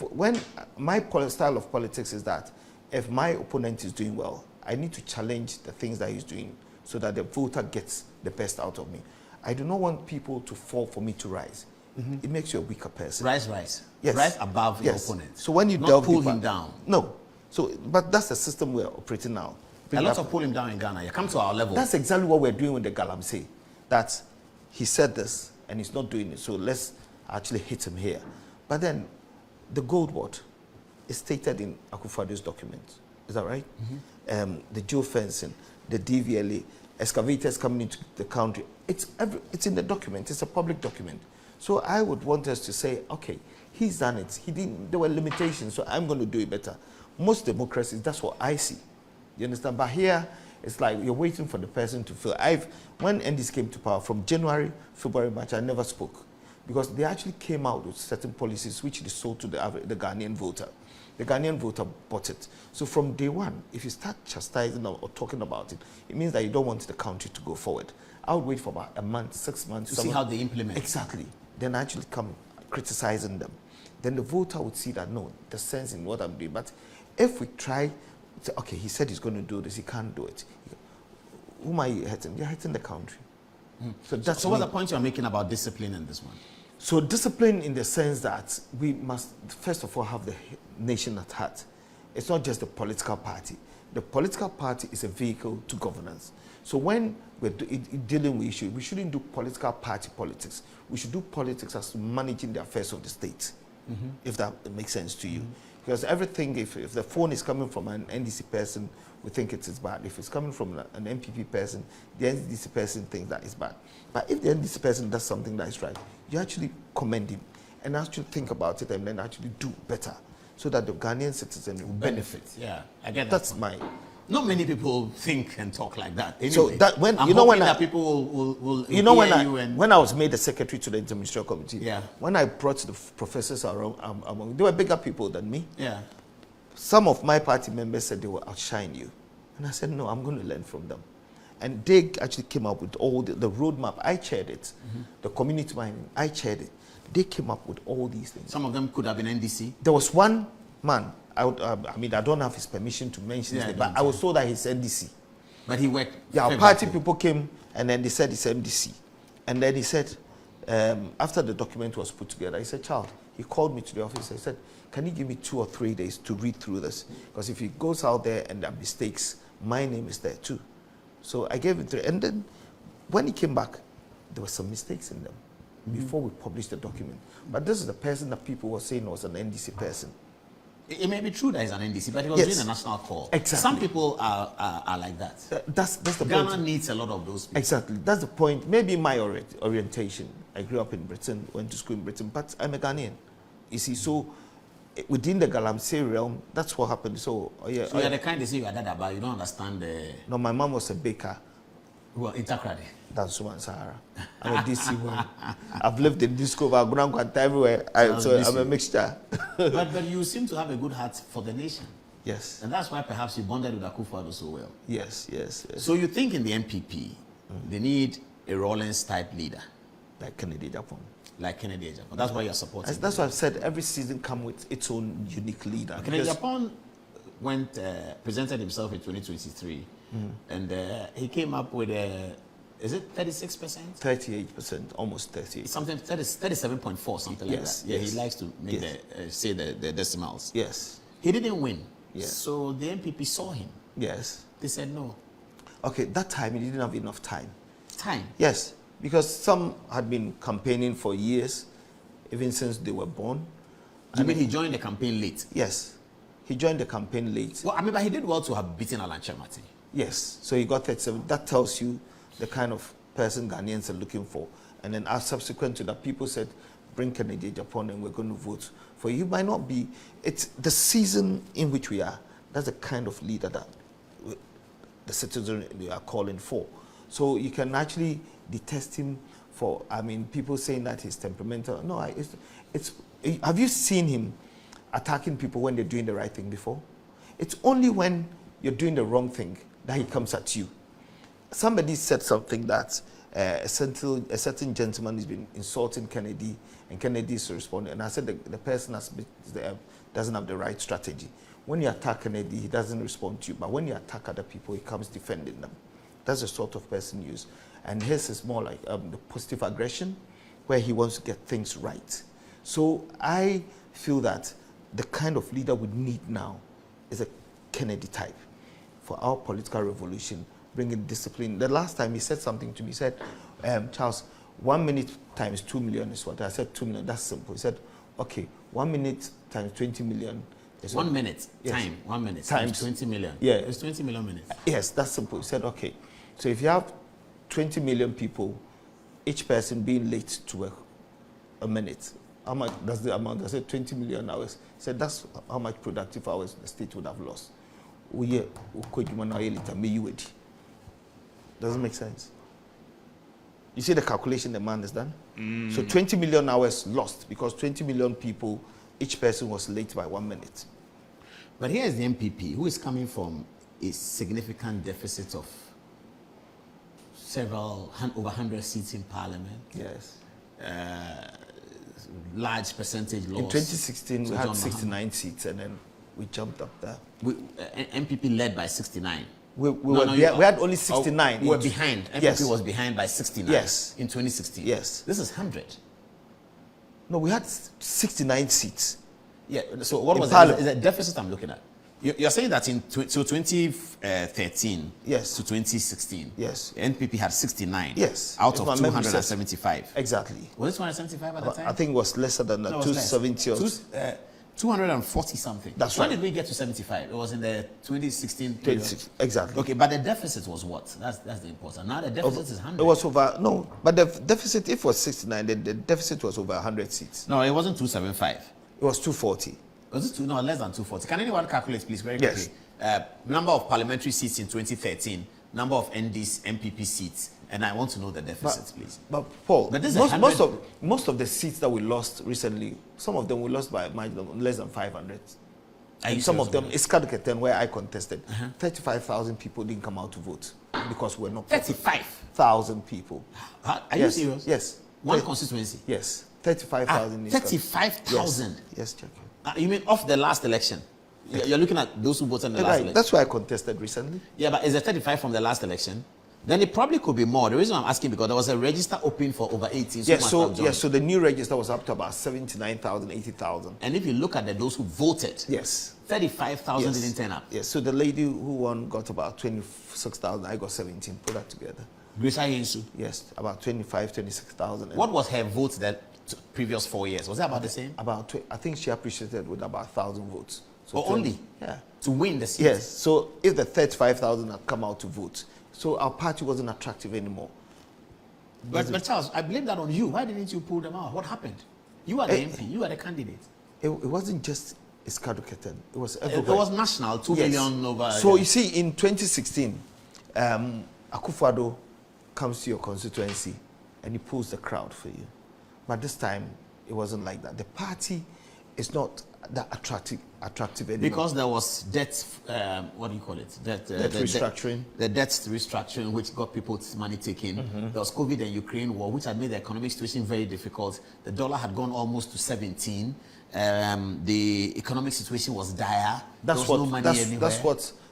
when my style of politics is that if my opponent is doing well, I need to challenge the things that he's doing so that the voter gets the best out of me. I do not want people to fall for me to rise. It makes you a weaker person. Rise. Yes. Rise above your Yes. opponent. So when you not delve pull deeper- him down. No. So, but that's the system we're operating now. A lot of pull him down in Ghana. You come to our level. That's exactly what we're doing with the galamsey. That he said this and he's not doing it, so let's actually hit him here. But then the gold word is stated in Akufo-Addo's document. Is that right? The geofencing, the DVLA, excavators coming into the country. It's in the document. It's a public document. So I would want us to say, okay, he's done it. He didn't. There were limitations, so I'm going to do it better. Most democracies, that's what I see. You understand? But here, it's like you're waiting for the person to feel. When NDC came to power, from January, February, March, I never spoke. Because they actually came out with certain policies which they sold to the Ghanaian voter. The Ghanaian voter bought it. So from day one, if you start chastising or talking about it, it means that you don't want the country to go forward. I would wait for about a month, 6 months. To see how they implement. Exactly. Then I actually come criticizing them. Then the voter would see that, no, there's sense in what I'm doing. But if we try, say, okay, he said he's going to do this, he can't do it. Whom are you hurting? You're hurting the country. So that's So what's the point you're making about discipline in this one? So discipline in the sense that we must, first of all, have the nation at heart. It's not just the political party. The political party is a vehicle to governance. So when we're dealing with issues, we shouldn't do political party politics. We should do politics as managing the affairs of the state, if that makes sense to you. Because everything, if the phone is coming from an NDC person, we think it is bad. If it's coming from an MPP person, the NDC person thinks that is bad. But if the NDC person does something that is right, you actually commend him and actually think about it and then actually do better so that the Ghanaian citizen will benefit. Yeah, I get that. That's point. my... Not many people think and talk like that. Anyway, So that when I'm you know when hoping I, that people will you know hear you and when I was made the secretary to the interministerial committee, Yeah. when I brought the professors around, they were bigger people than me. yeah. Some of my party members said they will outshine you, and I said no, I'm going to learn from them. And they actually came up with all the roadmap. I chaired it, the community mining. I chaired it. They came up with all these things. Some of them could have been NDC. There was one man. I don't have his permission to mention his Yeah, name, but don't I was told that he's NDC. But he worked. Yeah, our favorably. party people came and then they said it's MDC. And then he said, after the document was put together, he said, Child, he called me to the office. He said, can you give me 2 or 3 days to read through this? Because if he goes out there and there are mistakes, my name is there too. So I gave him 3. And then when he came back, there were some mistakes in them before we published the document. But this is the person that people were saying was an NDC person. It may be true that he's an NDC, but he was Yes. doing a national call. Exactly. Some people are like that. That's the Ghana point. needs a lot of those people. Exactly. That's the point. Maybe my orientation. I grew up in Britain, went to school in Britain, but I'm a Ghanaian. You see, so within the galamsey realm, that's what happened. So, yeah. So you're the kind they say you are that, but you don't understand the No, my mom was a baker. intercrady. That's one Sahara. I'm a DC one. I've lived in Disco, I've gone everywhere. So I'm a mixture. but you seem to have a good heart for the nation. Yes. And that's why perhaps you bonded with Akufo-Addo so well. Yes. So you think in the MPP, they need a Rawlings type leader, Like Kennedy Japan. like Kennedy Japan. That's why you're supporting. That's why I've said every season come with its own unique leader. Kennedy Because- Japan presented himself in 2023, and he came up with is it 36%? 38%, almost 38%. Something 37.4, something like Yes, that. Yeah, yes. he likes to make say the decimals. Yes. He didn't win. Yeah. So the MPP saw him. Yes. They said no. Okay, that time he didn't have enough time. Time? Yes, because some had been campaigning for years, even since they were born. You mean he joined the campaign late? Yes, he joined the campaign late. Well, I mean, but he did well to have beaten Alan Chemati. Yes, so he got 37. That tells you the kind of person Ghanaians are looking for. And then subsequent to that, people said, bring Kennedy Japan and we're going to vote for you. Might not be, it's the season in which we are. That's the kind of leader that the citizens are calling for. So you can actually detest him for, I mean, people saying that he's temperamental. No, have you seen him attacking people when they're doing the right thing before? It's only when you're doing the wrong thing that he comes at you. Somebody said something that a certain gentleman has been insulting Kennedy, and Kennedy is responding. And I said the person doesn't have the right strategy. When you attack Kennedy, he doesn't respond to you. But when you attack other people, he comes defending them. That's the sort of person you use. And his is more like the positive aggression, where he wants to get things right. So I feel that the kind of leader we need now is a Kennedy type for our political revolution, bringing discipline. The last time he said something to me, he said, Charles, 1 minute times 2 million is what? I said 2 million, that's simple. He said, okay, 1 minute times 20 million is 1 minute, yes. time, 1 minute times 20 million. Yeah. It's 20 million minutes. Yes, that's simple. He said, okay, so if you have 20 million people, each person being late to work a minute, how much does the amount? I said 20 million hours. He said that's how much productive hours the state would have lost. Doesn't make sense. You see the calculation the man has done? So 20 million hours lost because 20 million people, each person was late by 1 minute. But here is the MPP, who is coming from a significant deficit of over 100 seats in parliament. Yes. Large percentage loss. In 2016, to we had John 69 seats, and then we jumped up there. MPP led by 69. We had only 69. We were behind. MPP Yes. was behind by 69 Yes. in 2016. Yes. This is 100. No, we had 69 seats. Yeah, so what In was Parliament. is a deficit I'm looking at? You're saying that in 2013 Yes. to 2016, Yes. the NPP had 69 Yes. out If of my memory serves. 275. Exactly. Was it 275 at the time? I think it was lesser than that, No, it was less. 270 or 240 something. That's When right. did we get to 75? It was in the 2016 period. 20. Exactly. Okay, but the deficit was what? That's the important. Now the deficit is 100. It was over, no, but the deficit, if it was 69, then the deficit was over 100 seats. No, it wasn't 275. It was 240. Was it no, less than 240? Can anyone calculate, please, very Yes. quickly? Number of parliamentary seats in 2013, number of NDs, MPP seats, and I want to know the deficits, please. But Paul, But this is most of the seats that we lost recently, some of them we lost by less than 500. Are you And some serious of them, about it's Kaduketen where I contested. 35,000 people didn't come out to vote because we're not 35,000 people. Are Yes. you serious? Yes. One constituency? Yes. 35,000. is 35,000? Yes, Jack. You mean off the last election? You're looking at those who voted in the last Right. election? That's why I contested recently. Yeah, but is it 35 from the last election? Then it probably could be more. The reason I'm asking because there was a register open for over 18. Yes, so the new register was up to about 79,000, 80,000. And if you look at those who voted, Yes. 35,000 Yes. didn't turn up. Yes, so the lady who won got about 26,000. I got 17. Put that together. Grace Ayensu. Yes, about 25, 26,000. What was her vote that previous 4 years? Was that about the same? I think she appreciated with about 1,000 votes. So Or only? Yeah. To win the seat? Yes. So if the 35,000 had come out to vote, so our party wasn't attractive anymore. But Charles, I blame that on you. Why didn't you pull them out? What happened? You are the MP. You are the candidate. It wasn't just Iskadu Keten. It was It everywhere. was national, 2 Yes. million over. So you see, in 2016, Akufo-Addo comes to your constituency and he pulls the crowd for you. But this time, it wasn't like that. The party is not that attractive anymore. Because there was debt, what do you call it? Debt restructuring. The debt restructuring, which got people's money taken. There was COVID and Ukraine war, which had made the economic situation very difficult. The dollar had gone almost to 17. The economic situation was dire. There was no money anywhere.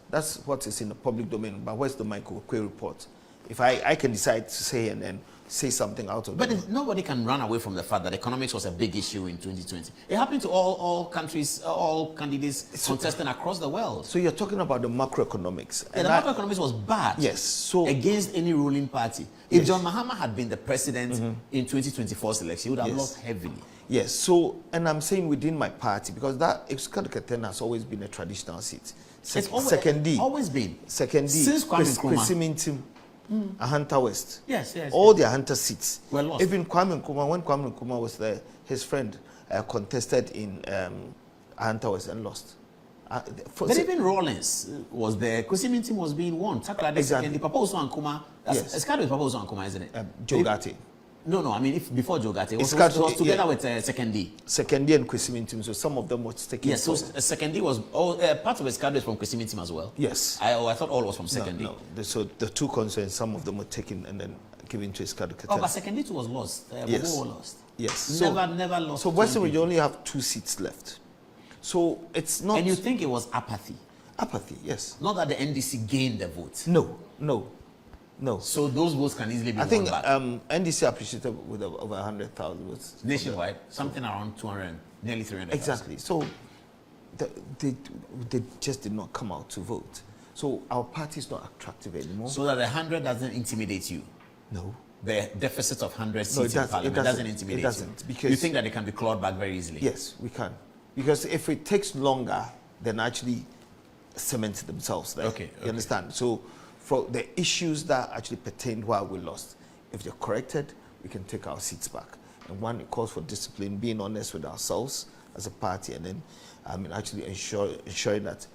That's what is in the public domain. But where's the Michael Quay report? If I can decide to say and then say something out of But them. nobody can run away from the fact that economics was a big issue in 2020. It happened to all countries, all candidates contesting across the world. So you're talking about the macroeconomics. And the macroeconomics was bad. Yes. So against any ruling party. If John Mahama had been the president in 2024 election, he would have lost heavily. Yes. So, and I'm saying within my party, because that Ekskaduketen has always been a traditional seat. It's always been. Second D. Since Kwame Nkrumah. Kwesimintim, Ahanta West. Yes. All the Ahanta seats were lost. Even Kwame Nkrumah, when Kwame Nkrumah was there, his friend contested in Ahanta West and lost. But even Rawlings was there. Kwesimintim was being won. Exactly. Second, the Papa Osu Nkrumah. Yes. Escado is Papa Osu Nkrumah, isn't it? Jogate. No. I mean, if before Jogate, it was together with Second D. Second D and Kwesimintim. So some of them were taken. Yes. So Second D was part of Escado is from Kwesimintim as well. Yes. I thought all was from Second D. No. So the two concerns, some of them were taken and then given to Ekskaduketen. Oh, but Second D was lost. Yes. Bobo lost. Yes. Never lost. So Western Region only have 2 seats left. So it's not. And you think it was apathy? Apathy, yes. Not that the NDC gained the vote. No. So those votes can easily be I think won back. NDC appreciated with over 100,000 votes. Nationwide, something around 200, nearly 300. Exactly. So they just did not come out to vote. So our party is not attractive anymore. So that the 100 doesn't intimidate you? No. The deficit of 100 seats in parliament doesn't intimidate you? It doesn't. Because you think that it can be clawed back very easily? Yes, we can. Because if it takes longer, then actually cement themselves there. Okay. You understand? So for the issues that actually pertained why we lost, if they're corrected, we can take our seats back. And one, it calls for discipline, being honest with ourselves as a party, and then actually ensuring that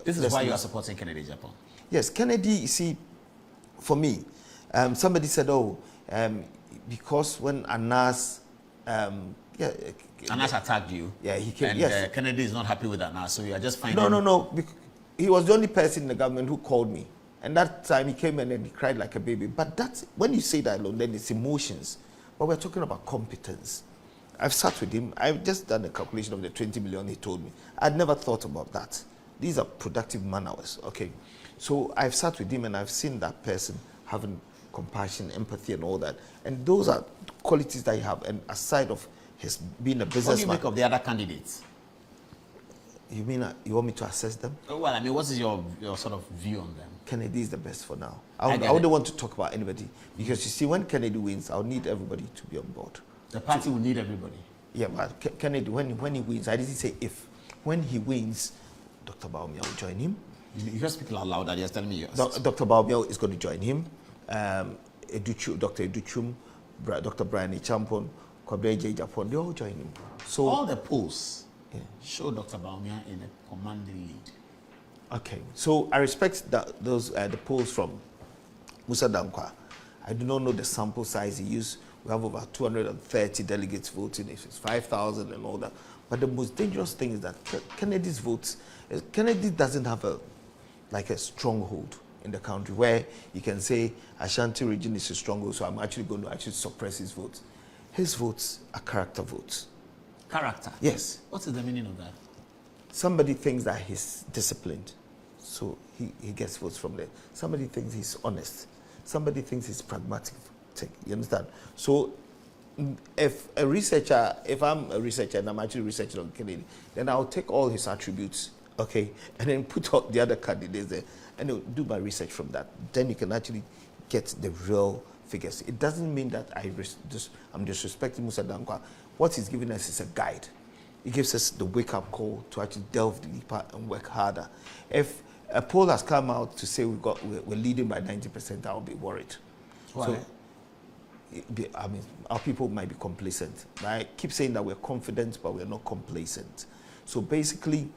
this is why you are supporting Kennedy Japan. Yes, Kennedy, you see, for me, somebody said, because when Anas Anas attacked you. Yeah, he came. And yes. Kennedy is not happy with Anas, so you are just finding. No. He was the only person in the government who called me, and that time he came and then he cried like a baby. But that's when you say that alone, then it's emotions. But we're talking about competence. I've sat with him. I've just done a calculation of the 20 million he told me. I'd never thought about that. These are productive man hours. Okay, so I've sat with him and I've seen that person having compassion, empathy, and all that. And those are qualities that you have. And aside of his being a businessman. What do you make of the other candidates? You mean you want me to assess them? Well, I mean, what is your sort of view on them? Kennedy is the best for now. I wouldn't want to talk about anybody because you see, when Kennedy wins, I'll need everybody to be on board. The party will need everybody. Yeah, but Kennedy, when he wins, I didn't say if. When he wins, Dr. Baumia will join him. You just speak out loud. You're telling me yours. Dr. Baumia is going to join him. Dr. Educhum, Dr. Brian Champon, Kwabena J. Japon, they all join him. So all the polls show Dr. Baumia in a commanding lead. Okay, so I respect those the polls from Musa Dankwa. I do not know the sample size he used. We have over 230 delegates voting. It's 5,000 and all that. But the most dangerous thing is that Kennedy's votes. Kennedy doesn't have a stronghold in the country where you can say Ashanti region is a stronghold, so I'm actually going to suppress his votes. His votes are character votes. Character? Yes. What is the meaning of that? Somebody thinks that he's disciplined, so he gets votes from there. Somebody thinks he's honest. Somebody thinks he's pragmatic. You understand? So if I'm a researcher and I'm actually researching on Kennedy, then I'll take all his attributes, okay, and then put all the other candidates there and I'll do my research from that. Then you can actually get the real figures. It doesn't mean that I'm disrespecting Musa Dankwa. What he's giving us is a guide. He gives us the wake-up call to actually delve deeper and work harder. If a poll has come out to say we're leading by 90%, I'll be worried. Why? So, our people might be complacent. I keep saying that we're confident, but we're not complacent. So basically,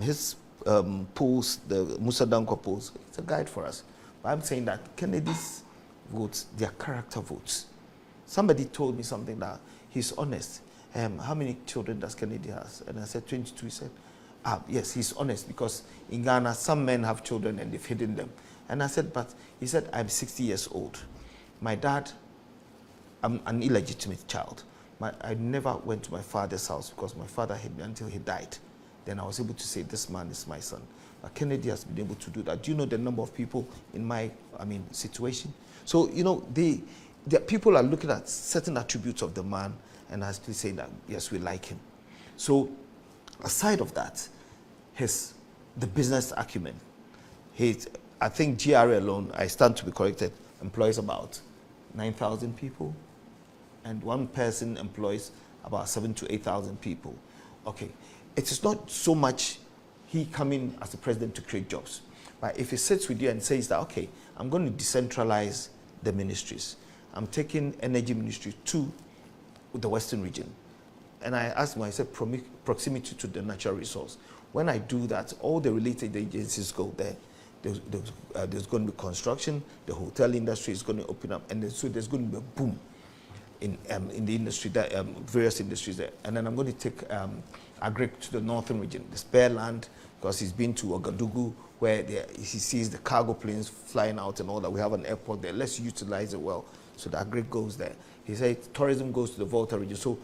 his polls, the Musa Dankwa polls, it's a guide for us. But I'm saying that Kennedy's votes, they are character votes. Somebody told me something that he's honest. How many children does Kennedy has? And I said 22. He said, yes, he's honest because in Ghana, some men have children and they've hidden them. And I said, but he said, I'm 60 years old. My dad, I'm an illegitimate child. I never went to my father's house because my father hid me until he died. Then I was able to say, this man is my son. But Kennedy has been able to do that. Do you know the number of people in my situation? So, the people are looking at certain attributes of the man and actually saying that, yes, we like him. So aside of that, the business acumen. I think GRA alone, I stand to be corrected, employs about 9,000 people, and one person employs about 7,000 to 8,000 people. Okay, it is not so much he coming as the president to create jobs, but if he sits with you and says that, okay, I'm going to decentralize the ministries. I'm taking energy ministry to the Western region. And I asked him, I said, proximity to the natural resource. When I do that, all the related agencies go there. There's going to be construction, the hotel industry is going to open up, and so there's going to be a boom in the industry, various industries there. And then I'm going to take Agric to the northern region, the spare land, because he's been to Ouagadougou, where he sees the cargo planes flying out and all that. We have an airport there. Let's utilize it well. So the Agric goes there. He said tourism goes to the Volta region. So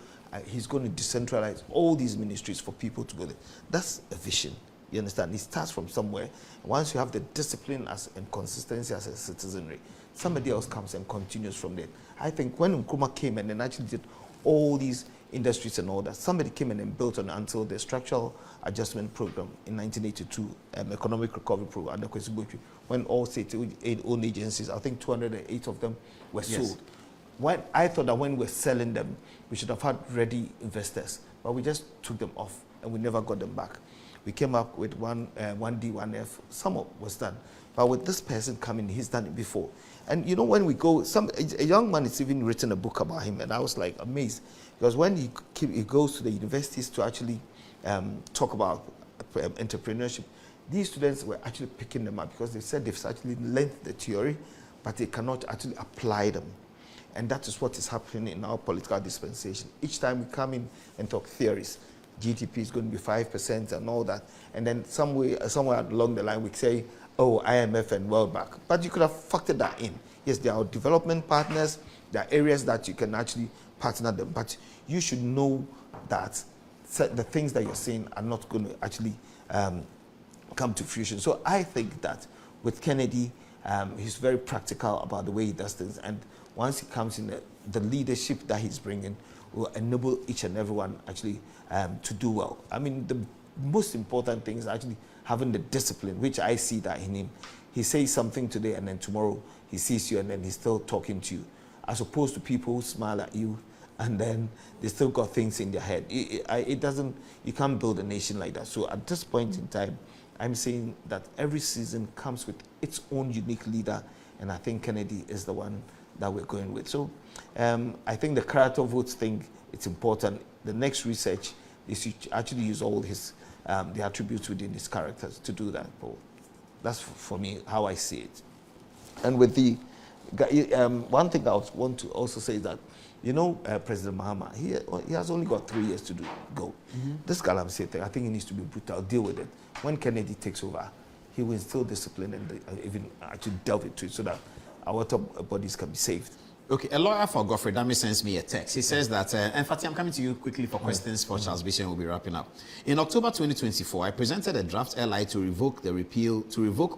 he's going to decentralize all these ministries for people to go there. That's a vision. You understand? It starts from somewhere. Once you have the discipline and consistency as a citizenry, somebody else comes and continues from there. I think when Nkrumah came and then actually did all these industries and all that, somebody came in and built on until the structural adjustment program in 1982, economic recovery program under Kwesi Botwe, when all state-owned agencies, I think 208 of them were sold. When I thought that when we were selling them, we should have had ready investors, but we just took them off and we never got them back. We came up with 1D, 1F, some was done. But with this person coming, he's done it before. And you know, when we go, a young man has even written a book about him, and I was like amazed. Because when he goes to the universities to actually talk about entrepreneurship, these students were actually picking them up because they said they've actually learned the theory, but they cannot actually apply them. And that is what is happening in our political dispensation. Each time we come in and talk theories, GDP is going to be 5% and all that. And then somewhere along the line we say, oh, IMF and World Bank. But you could have factored that in. Yes, there are development partners. There are areas that you can actually partner them. But you should know that the things that you're saying are not going to actually come to fruition. So I think that with Kennedy, he's very practical about the way he does things. And once he comes in, the leadership that he's bringing will enable each and everyone actually to do well. I mean, the most important thing is actually having the discipline, which I see that in him. He says something today and then tomorrow he sees you and then he's still talking to you, as opposed to people who smile at you and then they still got things in their head. You can't build a nation like that. So at this point in time, I'm saying that every season comes with its own unique leader, and I think Kennedy is the one that we're going with. So I think the character votes thing, it's important. The next research is to actually use all his the attributes within his characters to do that. But that's for me how I see it. And with the one thing I want to also say is that, you know, President Mahama, he has only got 3 years to go. This Galamsey thing, I think he needs to be brutal, deal with it. When Kennedy takes over, he will instill discipline and even actually delve into it so that our water bodies can be saved. Okay, a lawyer for Godfrey Dami sends me a text. He says that, and Fatih, I'm coming to you quickly for questions for Charles Bishop, and we'll be wrapping up. In October 2024, I presented a draft LI to revoke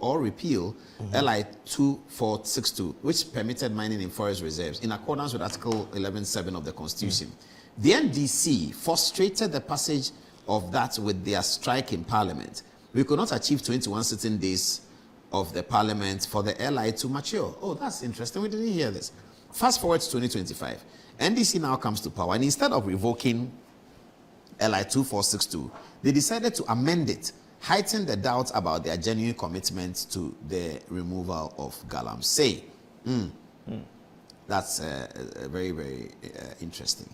or repeal LI 2462, which permitted mining in forest reserves in accordance with Article 11.7 of the Constitution. The NDC frustrated the passage of that with their strike in Parliament. We could not achieve 21 sitting days of the Parliament for the LI to mature. Oh, that's interesting. We didn't hear this. Fast forward to 2025, NDC now comes to power, and instead of revoking LI 2462, they decided to amend it, heighten the doubts about their genuine commitment to the removal of Galamsey. That's very, very interesting.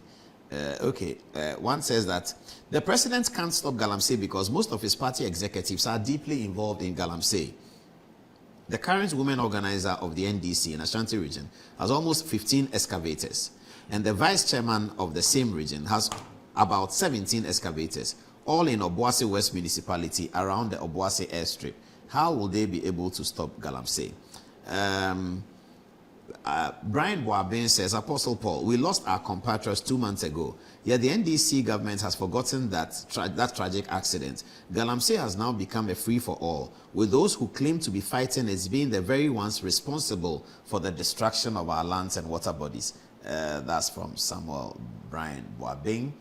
One says that the president can't stop Galamsey because most of his party executives are deeply involved in Galamsey. The current women organizer of the NDC in Ashanti region has almost 15 excavators, and the vice chairman of the same region has about 17 excavators, all in Obuasi West municipality around the Obuasi airstrip. How will they be able to stop Galamsey? Brian Boabin says, Apostle Paul, we lost our compatriots 2 months ago. Yet the NDC government has forgotten that tragic accident. Galamsey has now become a free-for-all, with those who claim to be fighting as being the very ones responsible for the destruction of our lands and water bodies. That's from Samuel Brian Boabin.